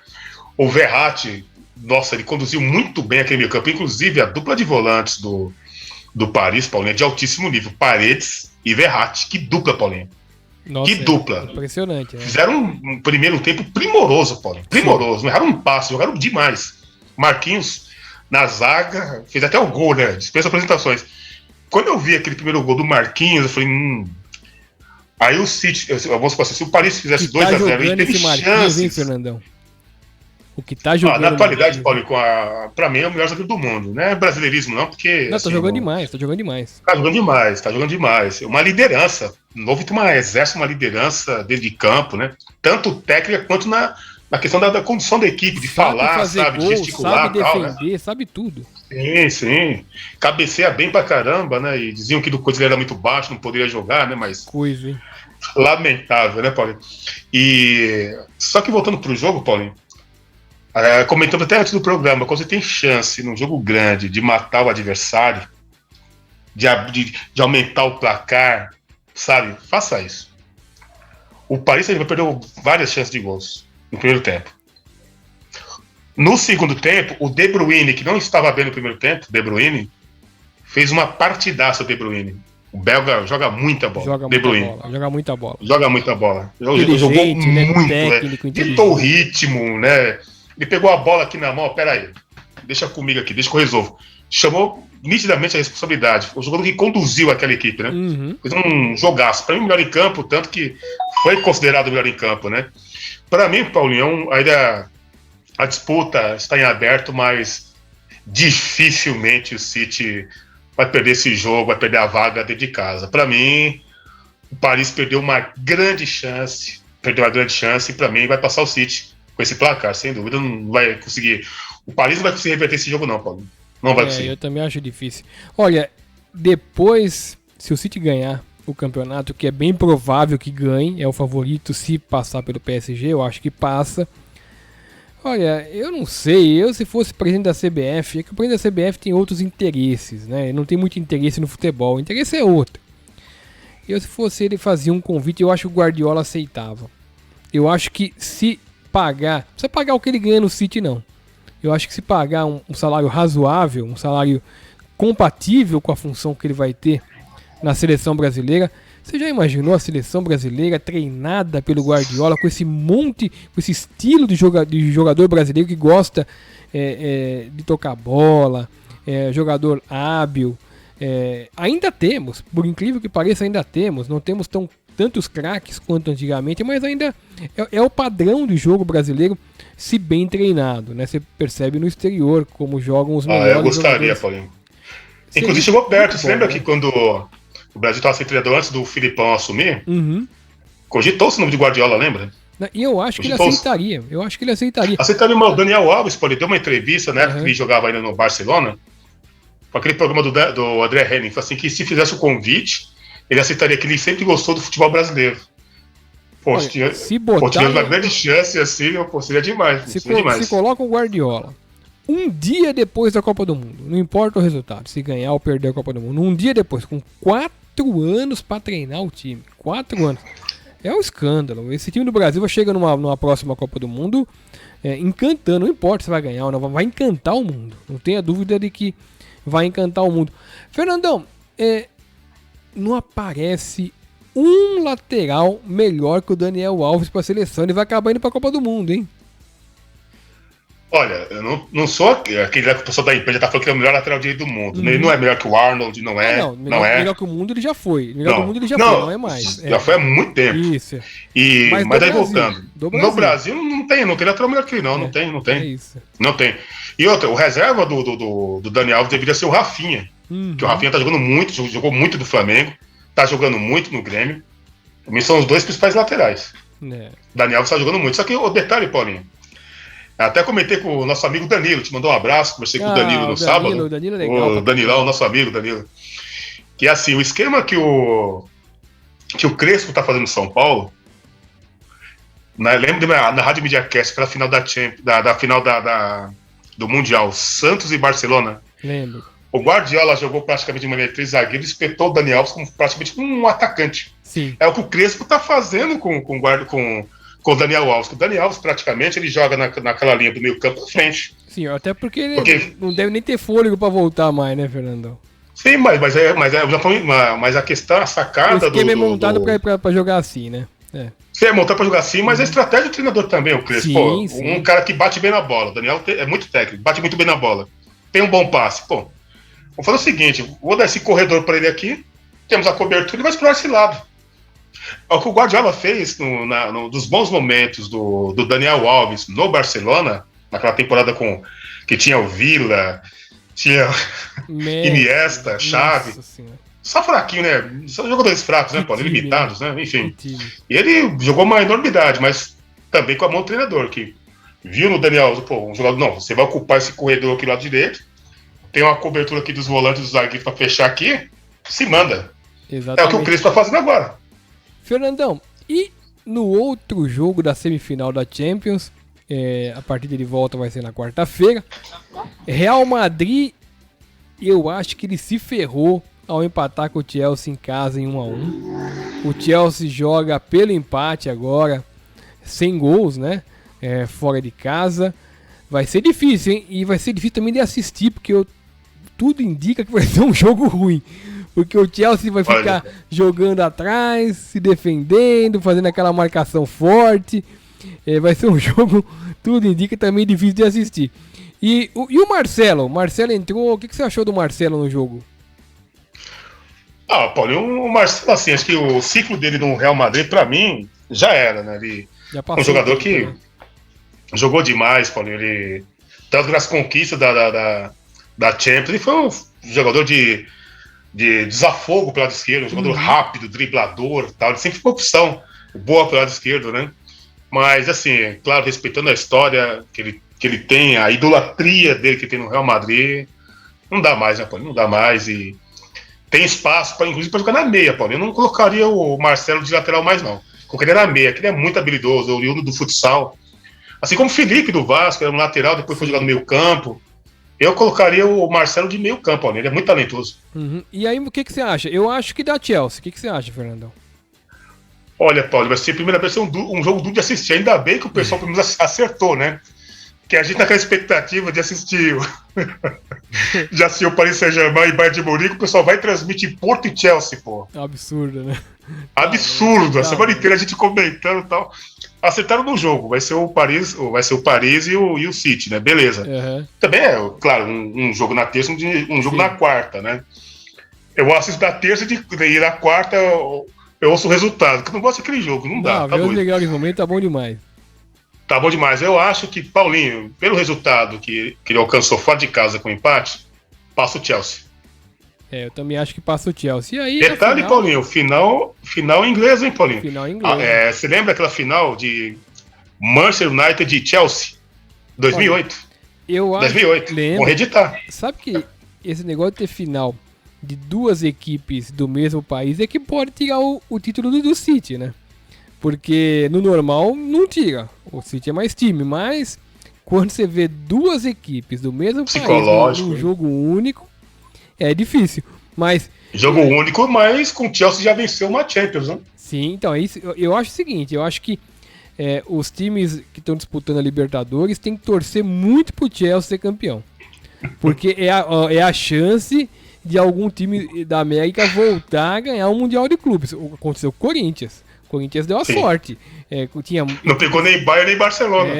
O Verratti, nossa, ele conduziu muito bem aquele meio campo, inclusive a dupla de volantes do Paris, Paulinho, é de altíssimo nível. Paredes e Verratti, que dupla, Paulinho. Nossa, que dupla. Impressionante. Né? Fizeram um primeiro tempo primoroso, Paulinho. Primoroso. Não erraram um passo, jogaram demais. Marquinhos na zaga, fez até o gol, né? Dispensa apresentações. Quando eu vi aquele primeiro gol do Marquinhos, eu falei, Aí o City, vamos passar, se o Paris fizesse 2-0, ele teve chances. Hein, Fernandão? O que tá jogando. Na atualidade, Paulinho, pra mim é o melhor jogador do mundo. Não é brasileirismo, não, porque. Não, tá jogando demais, tá jogando demais. Tá jogando demais. Uma liderança. O Novo exerce uma liderança dentro de campo, né? Tanto técnica quanto na questão da condição da equipe, de falar, sabe, gol, de gesticular, sabe defender, tal, né? Sabe tudo. Sim. Cabeceia bem pra caramba, né? E diziam que do Coisa era muito baixo, não poderia jogar, né? Mas. Coisa, hein? Lamentável, né, Paulinho? Só que voltando pro jogo, Paulinho. Comentando até antes do programa, quando você tem chance num jogo grande de matar o adversário, de aumentar o placar, sabe? Faça isso. O Paris perdeu várias chances de gols no primeiro tempo. No segundo tempo, o De Bruyne, que não estava bem no primeiro tempo, De Bruyne, fez uma partidaça. De Bruyne. O belga joga muita bola. Joga muita bola. Jogou muito, técnico, ditou o ritmo, né? Ele pegou a bola aqui na mão, pera aí, deixa comigo aqui, deixa que eu resolvo. Chamou nitidamente a responsabilidade. O jogador que conduziu aquela equipe, né? Fez um jogaço. Para mim, o melhor em campo, tanto que foi considerado o melhor em campo, né? Para mim, Paulinho, ainda a disputa está em aberto, mas dificilmente o City vai perder esse jogo, vai perder a vaga dentro de casa. Para mim, o Paris perdeu uma grande chance, e para mim vai passar o City com esse placar, sem dúvida. Não vai conseguir. O Paris não vai conseguir reverter esse jogo, não, Paulo. Não vai conseguir. Eu também acho difícil. Olha, depois, se o City ganhar o campeonato, que é bem provável que ganhe, é o favorito se passar pelo PSG, eu acho que passa. Olha, eu não sei, se fosse presidente da CBF, é que o presidente da CBF tem outros interesses, né? Ele não tem muito interesse no futebol, o interesse é outro. Se fosse ele, fazia um convite, eu acho que o Guardiola aceitava. Eu acho que se pagar, não precisa pagar o que ele ganha no City, não. Eu acho que se pagar um salário razoável, um salário compatível com a função que ele vai ter na seleção brasileira. Você já imaginou a seleção brasileira treinada pelo Guardiola com esse monte, com esse estilo de jogador brasileiro que gosta de tocar bola, jogador hábil? Ainda temos, por incrível que pareça, não temos tantos craques quanto antigamente, mas ainda é o padrão de jogo brasileiro, se bem treinado, né? Você percebe no exterior como jogam os melhores. Eu gostaria, Paulinho. Inclusive chegou perto, você lembra que quando o Brasil estava sem treinador antes do Filipão assumir, cogitou-se o nome de Guardiola, lembra? E eu acho que ele aceitaria. Aceitaria, mas o Daniel Alves, pô, ele deu uma entrevista na época que ele jogava ainda no Barcelona, com aquele programa do André Henning, assim, que se fizesse o convite, ele aceitaria, que ele sempre gostou do futebol brasileiro. Pô, se tivesse uma grande chance assim, seria demais. Se coloca o Guardiola um dia depois da Copa do Mundo, não importa o resultado, se ganhar ou perder a Copa do Mundo, um dia depois, com 4 anos para treinar o time, 4 anos, é um escândalo. Esse time do Brasil chega numa próxima Copa do Mundo encantando, não importa se vai ganhar ou não, vai encantar o mundo, não tenha dúvida de que vai encantar o mundo. Fernandão, não aparece um lateral melhor que o Daniel Alves para a seleção, ele vai acabar indo para a Copa do Mundo, hein? Olha, eu não sou aquele que o pessoal da imprensa tá falando que é o melhor lateral direito do mundo. Ele não é melhor que o Arnold, não é. Melhor que o mundo ele já foi. Não é mais. Já foi há muito tempo. Isso. Mas aí voltando. No Brasil não tem lateral melhor que ele, não. Não tem. É isso. Não tem. E outra, o reserva do Daniel Alves deveria ser o Rafinha. Que o Rafinha tá jogando muito, jogou muito do Flamengo, tá jogando muito no Grêmio. Pra mim são os dois principais laterais. Daniel Alves tá jogando muito. Só que o detalhe, Paulinho. Até comentei com o nosso amigo Danilo, te mandou um abraço, conversei com o Danilo no sábado. O Danilo é legal. O Danilão, nosso amigo Danilo. Que é assim, o esquema que o Crespo tá fazendo no São Paulo, lembro na Rádio Mediacast, pela final da final do Mundial, Santos e Barcelona. Lembro. O Guardiola jogou praticamente de maneira 3 zagueiros e espetou o Daniel Alves como praticamente um atacante. Sim. É o que o Crespo tá fazendo com o Daniel Alves. O Daniel Alves, praticamente, ele joga naquela linha do meio campo à frente. Sim, até porque ele não deve nem ter fôlego pra voltar mais, né, Fernandão? Sim, mas a questão, a sacada do... O esquema é montado pra jogar assim, né? Sim, é montado pra jogar assim, mas a estratégia do treinador também, o Crespo. Sim. Um cara que bate bem na bola. O Daniel é muito técnico, bate muito bem na bola. Tem um bom passe. Vou fazer o seguinte, vou dar esse corredor pra ele aqui, temos a cobertura, ele vai explorar esse lado. O que o Guardiola fez dos bons momentos do Daniel Alves no Barcelona, naquela temporada que tinha o Villa, tinha Iniesta, Xavi. Só fraquinho, né? São jogadores fracos, né, Paulo? Limitados, né? Enfim. E ele jogou uma enormidade, mas também com a mão do treinador, que viu no Daniel Alves, um jogador, não, você vai ocupar esse corredor aqui do lado direito, tem uma cobertura aqui dos volantes dos zagueiros pra fechar aqui, se manda. Exatamente. É o que o Crespo tá fazendo agora. Fernandão, e no outro jogo da semifinal da Champions, a partida de volta vai ser na quarta-feira, Real Madrid, eu acho que ele se ferrou ao empatar com o Chelsea em casa em 1-1. O Chelsea joga pelo empate agora, sem gols, né? Fora de casa. Vai ser difícil, hein? E vai ser difícil também de assistir, porque tudo indica que vai ser um jogo ruim. Porque o Chelsea vai ficar jogando atrás, se defendendo, fazendo aquela marcação forte. Vai ser um jogo, tudo indica, também difícil de assistir. E o Marcelo? O Marcelo entrou. O que você achou do Marcelo no jogo? Paulinho, o Marcelo, assim, acho que o ciclo dele no Real Madrid, pra mim, já era, né? Ele é um jogador que jogou demais, Paulinho. Ele, tanto nas conquistas da Champions, ele foi um jogador de desafogo pelo lado esquerdo, um jogador rápido, driblador, tal. Ele sempre foi uma opção boa pelo lado esquerdo, né? Mas, assim, claro, respeitando a história que ele tem, a idolatria dele que tem no Real Madrid, não dá mais, né, Paulinho? Não dá mais. E tem espaço, inclusive, para jogar na meia, Paulinho. Eu não colocaria o Marcelo de lateral mais, não. Colocaria na meia, que ele é muito habilidoso, oriundo do futsal. Assim como o Felipe do Vasco, era um lateral, depois foi jogar no meio campo. Eu colocaria o Marcelo de meio campo, Paulinho. Ele é muito talentoso. E aí, o que você acha? Eu acho que dá Chelsea. O que você acha, Fernandão? Olha, Paulo, vai ser a primeira vez um jogo duro de assistir. Ainda bem que o pessoal pelo menos acertou, né? Que a gente tá com a expectativa de assistir o Paris Saint-Germain e Bayern de Munique, o pessoal vai transmitir Porto e Chelsea, pô. Absurdo, né? Absurdo, a semana inteira a gente comentando e tal. Acertaram no jogo, vai ser o Paris e o City, né? Beleza. Também é, claro, um jogo na terça e um jogo na quarta, né? Eu assisto da terça e na quarta eu ouço o resultado, porque eu não gosto daquele jogo, não dá. Tá legal esse momento, tá bom demais. Tá bom demais. Eu acho que Paulinho, pelo resultado que ele alcançou fora de casa com o empate, passa o Chelsea. Eu também acho que passa o Chelsea. E aí, detalhe, final... Paulinho, final inglês, hein, Paulinho? Final inglês. Você lembra aquela final de Manchester United e Chelsea? 2008. Eu acho. 2008. Lembro. Vou reeditar. Sabe que esse negócio de ter final de duas equipes do mesmo país é que pode tirar o título do City, né? Porque no normal não tira. O City é mais time, mas quando você vê duas equipes do mesmo país num jogo único, é difícil. Mas jogo único, mas com o Chelsea já venceu uma Champions, né? Sim, então eu acho o seguinte, eu acho que os times que estão disputando a Libertadores têm que torcer muito pro Chelsea ser campeão. Porque é a chance de algum time da América voltar a ganhar o Mundial de Clubes. Aconteceu com o Corinthians. O Corinthians deu a sorte. Não pegou nem Bayern nem Barcelona.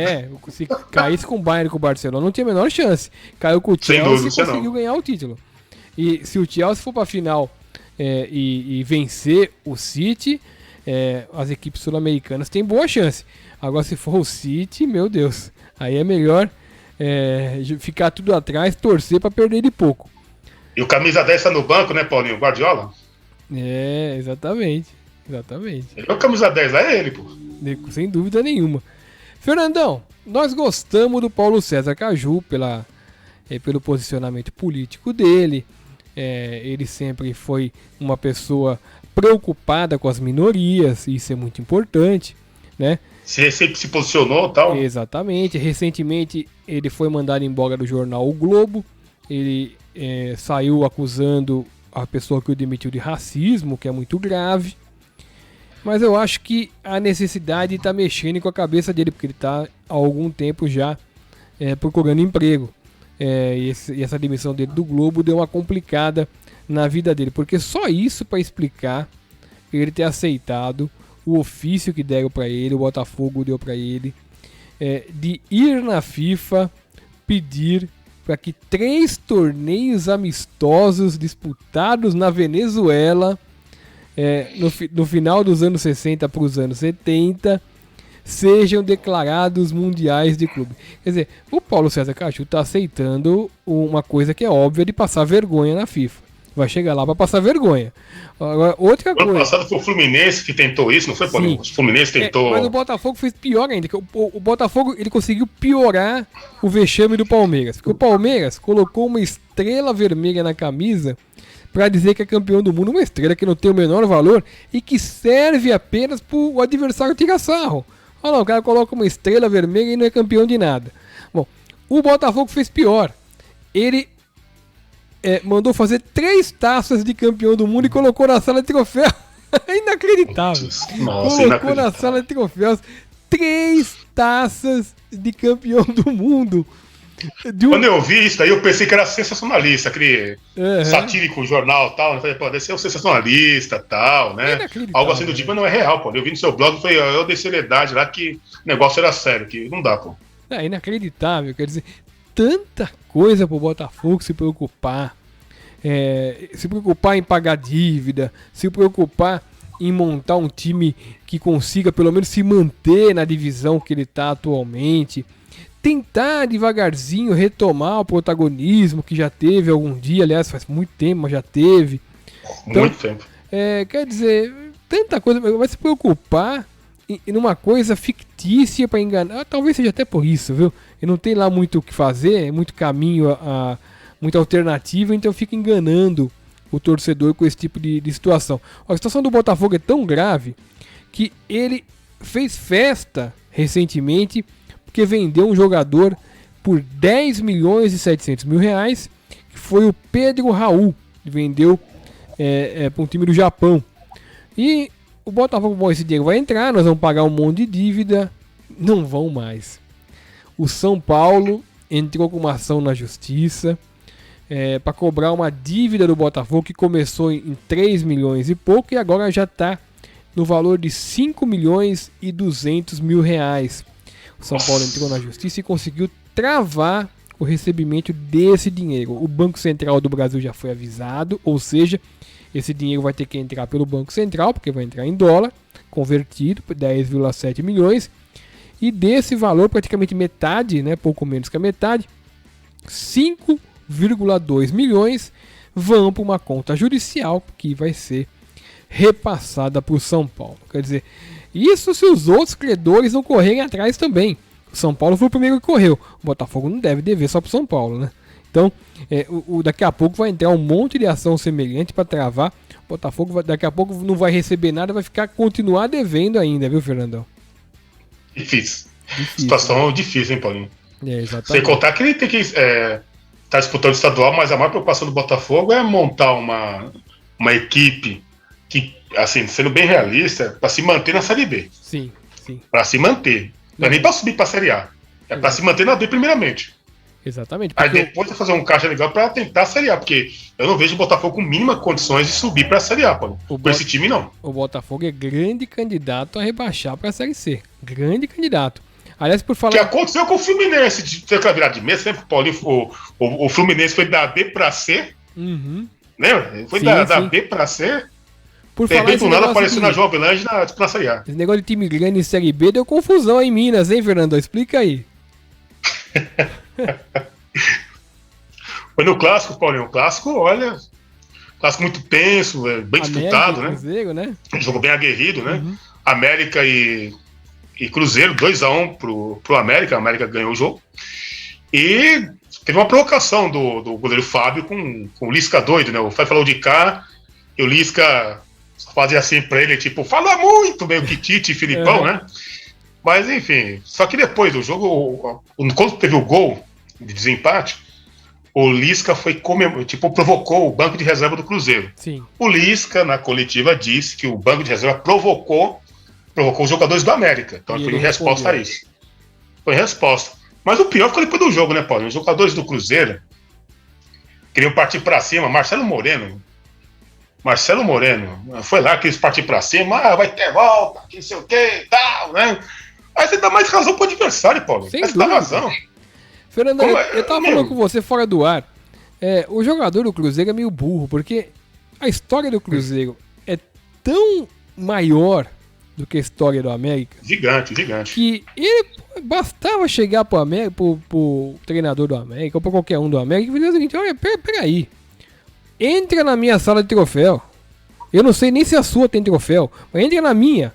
Se caísse com o Bayern e com o Barcelona, não tinha a menor chance. Caiu com o Chelsea e conseguiu ganhar o título. E se o Chelsea for para a final e vencer o City, as equipes sul-americanas têm boa chance. Agora, se for o City, meu Deus, aí é melhor ficar tudo atrás, torcer para perder de pouco. E o camisa 10 tá no banco, né, Paulinho? Guardiola? Exatamente. Ele é o camisa 10, é ele, pô. Sem dúvida nenhuma. Fernandão, nós gostamos do Paulo César Caju pelo posicionamento político dele. Ele sempre foi uma pessoa preocupada com as minorias, isso é muito importante, né? Sempre se posicionou e tal. Exatamente. Recentemente ele foi mandado embora do jornal O Globo. Ele saiu acusando a pessoa que o demitiu de racismo, que é muito grave. Mas eu acho que a necessidade está mexendo com a cabeça dele, porque ele está há algum tempo já procurando emprego. E essa demissão dele do Globo deu uma complicada na vida dele, porque só isso para explicar ele ter aceitado o ofício que deram para ele, o Botafogo deu para ele, de ir na FIFA pedir para que 3 torneios amistosos disputados na Venezuela no final dos anos 60 para os anos 70 sejam declarados mundiais de clube. Quer dizer, o Paulo César Caju está aceitando uma coisa que é óbvia de passar vergonha na FIFA. Vai chegar lá para passar vergonha. Agora, outra coisa. Ano passado foi o Fluminense que tentou isso, não foi, Paulinho? O Fluminense tentou. Mas o Botafogo fez pior ainda. O Botafogo ele conseguiu piorar o vexame do Palmeiras. Porque o Palmeiras colocou uma estrela vermelha na camisa para dizer que é campeão do mundo. Uma estrela que não tem o menor valor e que serve apenas para o adversário tirar sarro. Olha lá, o cara coloca uma estrela vermelha e não é campeão de nada. Bom, o Botafogo fez pior. Ele mandou fazer 3 taças de campeão do mundo e colocou na sala de troféus. É inacreditável. Nossa, colocou na sala de troféus 3 taças de campeão do mundo. Quando eu vi isso daí, eu pensei que era sensacionalista, aquele satírico jornal e tal. Eu falei, pô, deve ser um sensacionalista e tal, né? Algo assim do tipo, mas não é real, pô. Eu vi no seu blog e falei, eu dei seriedade lá que o negócio era sério, que não dá, pô. É inacreditável, quer dizer, tanta coisa pro Botafogo se preocupar. Se preocupar em pagar dívida, se preocupar em montar um time que consiga pelo menos se manter na divisão que ele está atualmente, tentar devagarzinho retomar o protagonismo que já teve algum dia, aliás faz muito tempo, mas já teve. Então, muito tempo. Quer dizer, tanta coisa, vai se preocupar em uma coisa fictícia para enganar, talvez seja até por isso, viu? E não tem lá muito o que fazer, muito caminho, muita alternativa, então fica enganando o torcedor com esse tipo de situação. A situação do Botafogo é tão grave que ele fez festa recentemente porque vendeu um jogador por 10 milhões e 700 mil reais, que foi o Pedro Raul, que vendeu para um time do Japão. E o Botafogo, bom, esse dinheiro vai entrar, nós vamos pagar um monte de dívida, não vão mais. O São Paulo entrou com uma ação na justiça para cobrar uma dívida do Botafogo que começou em 3 milhões e pouco e agora já está no valor de 5 milhões e 200 mil reais. O São Paulo entrou na justiça e conseguiu travar o recebimento desse dinheiro. O Banco Central do Brasil já foi avisado, ou seja, esse dinheiro vai ter que entrar pelo Banco Central, porque vai entrar em dólar, convertido por 10,7 milhões. E desse valor, praticamente metade, pouco menos que a metade, 5,2 milhões vão para uma conta judicial que vai ser repassada para o São Paulo. Quer dizer, isso se os outros credores não correrem atrás também. O São Paulo foi o primeiro que correu. O Botafogo não deve dever só para o São Paulo, né? Então, daqui a pouco vai entrar um monte de ação semelhante para travar. O Botafogo daqui a pouco não vai receber nada, vai continuar devendo ainda, viu, Fernandão? Difícil. Situação difícil, hein, Paulinho? Exatamente. Sem contar que ele tem que tá disputando o estadual, mas a maior preocupação do Botafogo é montar uma equipe que, assim, sendo bem realista, para se manter na Série B. Sim. Para se manter. Não é nem para subir para a Série A. É para se manter na B primeiramente. Exatamente. Aí depois fazer um caixa legal para tentar a Série A, porque eu não vejo o Botafogo com mínimas condições de subir para a Série A, Paulo. Com esse time, não. O Botafogo é grande candidato a rebaixar para a Série C. Grande candidato. Aliás, por falar... O que aconteceu com o Fluminense, de ter aquela virada de mês, sempre Paulinho, o Fluminense foi da B para C. Uhum. Lembra? Foi da B para C. Por falar do nada apareceu na Jovem Land na Série A. Esse negócio de time grande em Série B deu confusão em Minas, hein, Fernando? Explica aí. Foi no clássico, Paulinho. O clássico, olha. Clássico muito tenso, bem disputado, né? Cruzeiro, né? Jogo bem aguerrido, né? Uhum. América e Cruzeiro, 2-1 pro América. A América ganhou o jogo. E teve uma provocação do goleiro Fábio com o Lisca doido, né? O Fábio falou de cá e o Lisca fazia assim pra ele, tipo, fala muito, meio que Tite e Filipão, né? Mas enfim, só que depois do jogo, quando teve o gol de desempate, o Lisca provocou o banco de reserva do Cruzeiro. Sim. O Lisca, na coletiva, disse que o banco de reserva provocou os jogadores do América. Então foi em resposta a isso. Foi em resposta. Mas o pior foi depois do jogo, né, Paulo? Os jogadores do Cruzeiro queriam partir pra cima. Marcelo Moreno foi lá que eles partiram pra cima, vai ter volta, que não sei o que e tal, né? Aí você dá mais razão pro adversário, Paulo. Aí você dá razão. Fernando, eu tava falando com você fora do ar. O jogador do Cruzeiro é meio burro, porque a história do Cruzeiro é tão maior do que a história do América. Gigante. Que ele bastava chegar pro treinador do América, ou pra qualquer um do América, e dizer o seguinte: olha, peraí. Entra na minha sala de troféu. Eu não sei nem se a sua tem troféu, mas entra na minha.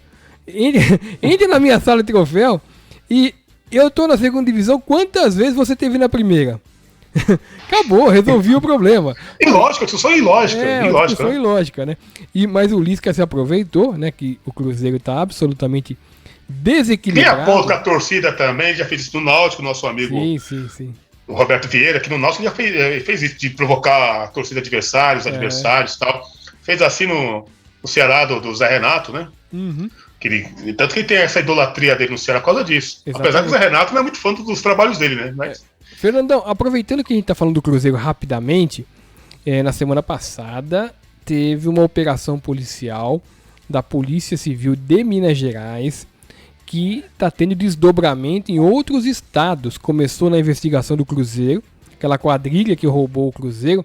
Entra na minha sala de troféu e eu tô na segunda divisão. Quantas vezes você teve na primeira? Acabou, resolvi o problema. Ilógica, discussão ilógica. Discussão ilógica, né? Mas o Lisca se aproveitou, né? Que o Cruzeiro tá absolutamente desequilibrado. Tem apoio com a torcida também, já fez isso no Náutico, nosso amigo. Sim. O Roberto Vieira, que no Náutico já fez isso, de provocar a torcida adversária, os adversários e tal. Fez assim no Ceará do Zé Renato, né? Uhum. Tanto que ele tem essa idolatria dele no Ceará por causa disso. Exatamente. Apesar que o Zé Renato não é muito fã dos trabalhos dele, né? Mas... Fernandão, aproveitando que a gente tá falando do Cruzeiro rapidamente, na semana passada teve uma operação policial da Polícia Civil de Minas Gerais que está tendo desdobramento em outros estados. Começou na investigação do Cruzeiro, aquela quadrilha que roubou o Cruzeiro,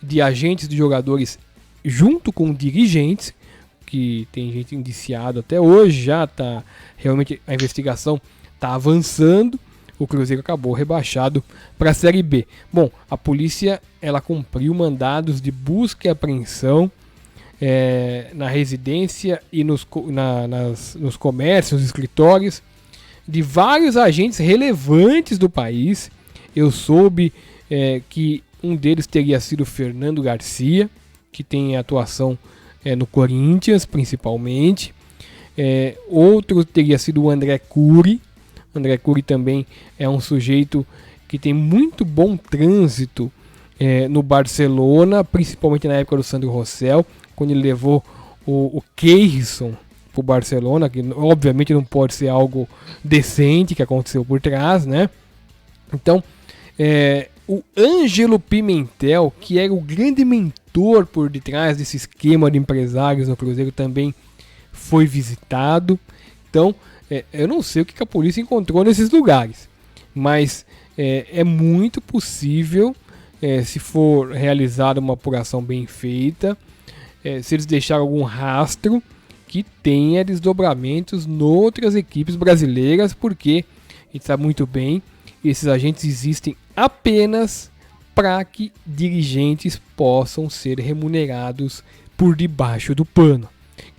de agentes de jogadores junto com dirigentes, que tem gente indiciado até hoje, já está realmente a investigação está avançando. O Cruzeiro acabou rebaixado para a Série B. Bom, a polícia ela cumpriu mandados de busca e apreensão na residência e nos comércios, nos escritórios de vários agentes relevantes do país. Eu soube que um deles teria sido Fernando Garcia, que tem atuação no Corinthians principalmente. Outro teria sido o André Cury. André Cury também é um sujeito que tem muito bom trânsito no Barcelona, principalmente na época do Sandro Rosell, quando ele levou o Keirson para o Barcelona, que obviamente não pode ser algo decente que aconteceu por trás, né? Então, o Ângelo Pimentel, que era o grande mentor por detrás desse esquema de empresários no Cruzeiro, também foi visitado. Então, eu não sei o que a polícia encontrou nesses lugares, mas é muito possível, se for realizada uma apuração bem feita, se eles deixaram algum rastro, que tenha desdobramentos em outras equipes brasileiras, porque a gente sabe muito bem, esses agentes existem apenas para que dirigentes possam ser remunerados por debaixo do pano.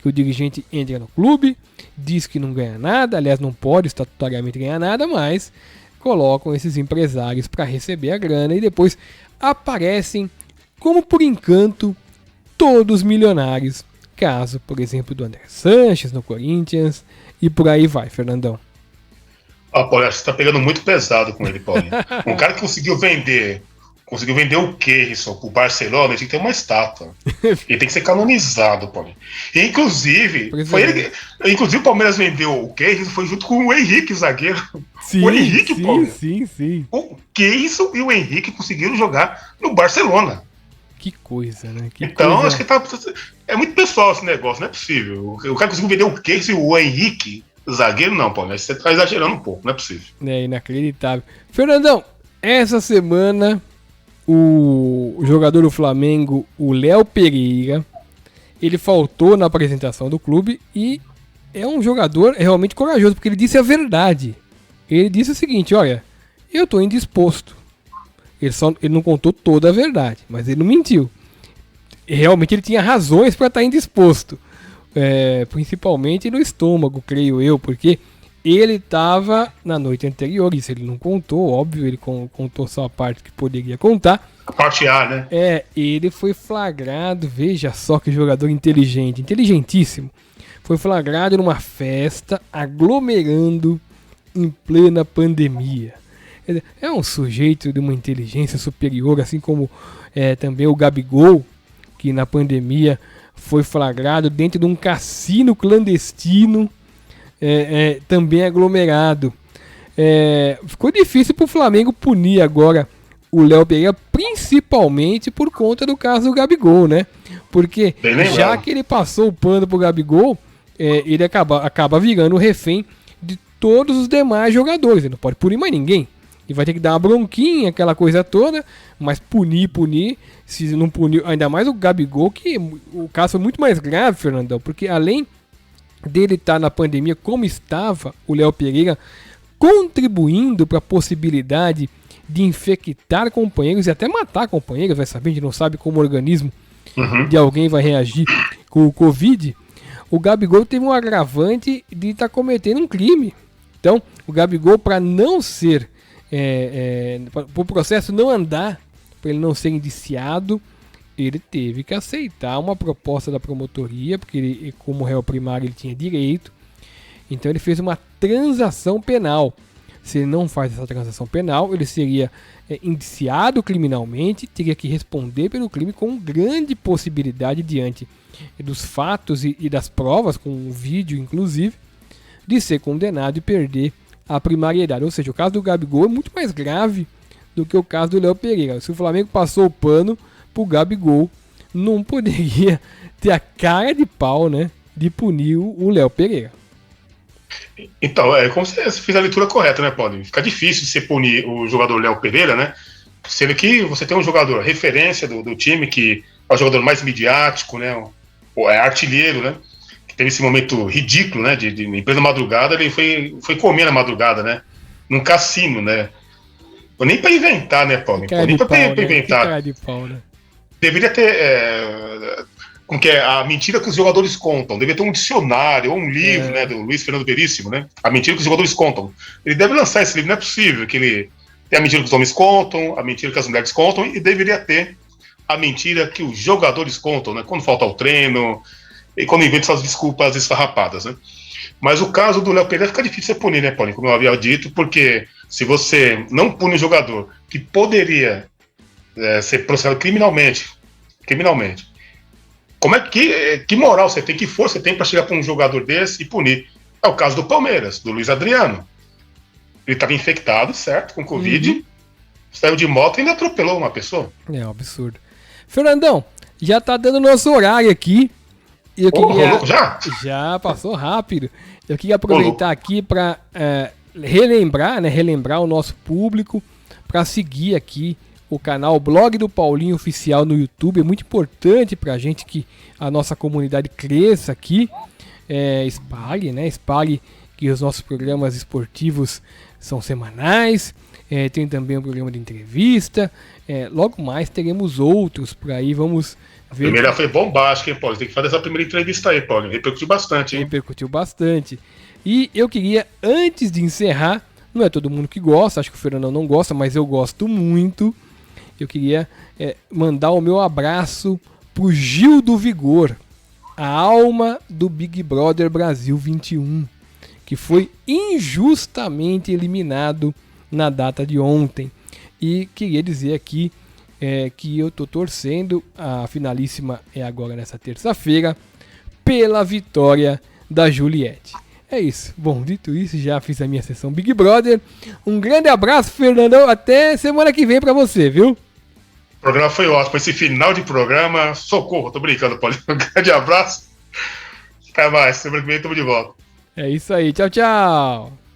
Que o dirigente entra no clube, diz que não ganha nada, aliás não pode estatutariamente ganhar nada, mas colocam esses empresários para receber a grana e depois aparecem como por encanto todos milionários. Caso, por exemplo, do André Sanches no Corinthians e por aí vai, Fernandão. Paulo, você tá pegando muito pesado com ele, Paulinho. Um cara que conseguiu vender o Keirson pro Barcelona, ele tem que ter uma estátua. Ele tem que ser canonizado, Paulinho. E, inclusive, o Palmeiras vendeu o Keirson, foi junto com o Henrique, zagueiro. Sim, o Henrique, sim, Paulinho. Sim. O Keirson e o Henrique conseguiram jogar no Barcelona. Que coisa, né? Acho que é muito pessoal esse negócio, não é possível. O cara conseguiu vender o Keirson e o Henrique, zagueiro, não, Paulinho. Você tá exagerando um pouco, não é possível. É inacreditável. Fernandão, essa semana o jogador do Flamengo, o Léo Pereira, ele faltou na apresentação do clube e é um jogador realmente corajoso, porque ele disse a verdade. Ele disse o seguinte: olha, eu tô indisposto. Ele não contou toda a verdade, mas ele não mentiu. Realmente ele tinha razões para estar indisposto, principalmente no estômago, creio eu, porque ele estava na noite anterior, isso ele não contou, óbvio, ele contou só a parte que poderia contar. A parte A, né? Ele foi flagrado, veja só que jogador inteligente, inteligentíssimo. Foi flagrado numa festa, aglomerando em plena pandemia. É um sujeito de uma inteligência superior, assim como também o Gabigol, que na pandemia foi flagrado dentro de um cassino clandestino, também aglomerado. Ficou difícil para o Flamengo punir agora o Léo Pereira, principalmente por conta do caso do Gabigol, né? Porque já que ele passou o pano pro Gabigol, ele acaba virando refém de todos os demais jogadores. Ele não pode punir mais ninguém. Ele vai ter que dar uma bronquinha, aquela coisa toda, mas punir, se não punir, ainda mais o Gabigol, que o caso foi muito mais grave, Fernandão, porque além dele estar na pandemia como estava, o Léo Pereira contribuindo para a possibilidade de infectar companheiros e até matar companheiros, vai saber, a gente não sabe como o organismo de alguém vai reagir com o Covid. O Gabigol teve um agravante de estar cometendo um crime. Então, o Gabigol, para não ser para o processo não andar, para ele não ser indiciado, ele teve que aceitar uma proposta da promotoria, porque ele, como réu primário, ele tinha direito. Então ele fez uma transação penal. Se ele não faz essa transação penal, ele seria indiciado criminalmente, teria que responder pelo crime com grande possibilidade, diante dos fatos e das provas, com um vídeo inclusive, de ser condenado e perder a primariedade. Ou seja, o caso do Gabigol é muito mais grave do que o caso do Léo Pereira. Se o Flamengo passou o pano pro Gabigol, não poderia ter a cara de pau, né, de punir o Léo Pereira. Então, como você fez a leitura correta, né, Paulo? Fica difícil você punir o jogador Léo Pereira, né? Sendo que você tem um jogador referência do time, que é o jogador mais midiático, né? É artilheiro, né? Que teve esse momento ridículo, né? Em plena madrugada, ele foi comer na madrugada, né? Num cassino, né? Nem pra inventar, né, Paulo? Nem pra inventar. Cara de pau, né? Deveria ter. Como que é? A mentira que os jogadores contam. Deveria ter um dicionário ou um livro, né? Do Luiz Fernando Veríssimo, né? A mentira que os jogadores contam. Ele deve lançar esse livro, não é possível que ele. Tem a mentira que os homens contam, a mentira que as mulheres contam, e deveria ter a mentira que os jogadores contam, né? Quando falta o treino, e quando inventam essas desculpas esfarrapadas, né? Mas o caso do Léo Pereira fica difícil de punir, né, Paulinho? Como eu havia dito, porque se você não pune um jogador que poderia ser processado criminalmente, como é que moral você tem, que força você tem para chegar para um jogador desse e punir? É o caso do Palmeiras, do Luiz Adriano. Ele estava infectado, certo? Com Covid. Saiu de moto e ainda atropelou uma pessoa. É um absurdo. Fernandão, já tá dando nosso horário aqui. Eu queria... Já passou rápido. Eu queria aproveitar aqui para relembrar o nosso público, para seguir aqui o canal Blog do Paulinho Oficial no YouTube. É muito importante para a gente que a nossa comunidade cresça aqui. Espalhe que os nossos programas esportivos são semanais. Tem também um programa de entrevista. Logo mais teremos outros por aí. Vamos ver. A primeira foi bombástica, hein, Paulo? Tem que fazer essa primeira entrevista aí, Paulo. Repercutiu bastante, hein? Repercutiu bastante. E eu queria, antes de encerrar, não é todo mundo que gosta, acho que o Fernandão não gosta, mas eu gosto muito. Eu queria mandar o meu abraço pro Gil do Vigor, a alma do Big Brother Brasil 21, que foi injustamente eliminado na data de ontem. E queria dizer aqui que eu tô torcendo, a finalíssima é agora nessa terça-feira, pela vitória da Juliette. É isso. Bom, dito isso, já fiz a minha sessão Big Brother. Um grande abraço, Fernandão. Até semana que vem pra você, viu? O programa foi ótimo. Esse final de programa, socorro. Tô brincando, Paulinho. Um grande abraço. Até mais. Semana que vem estamos de volta. É isso aí. Tchau, tchau.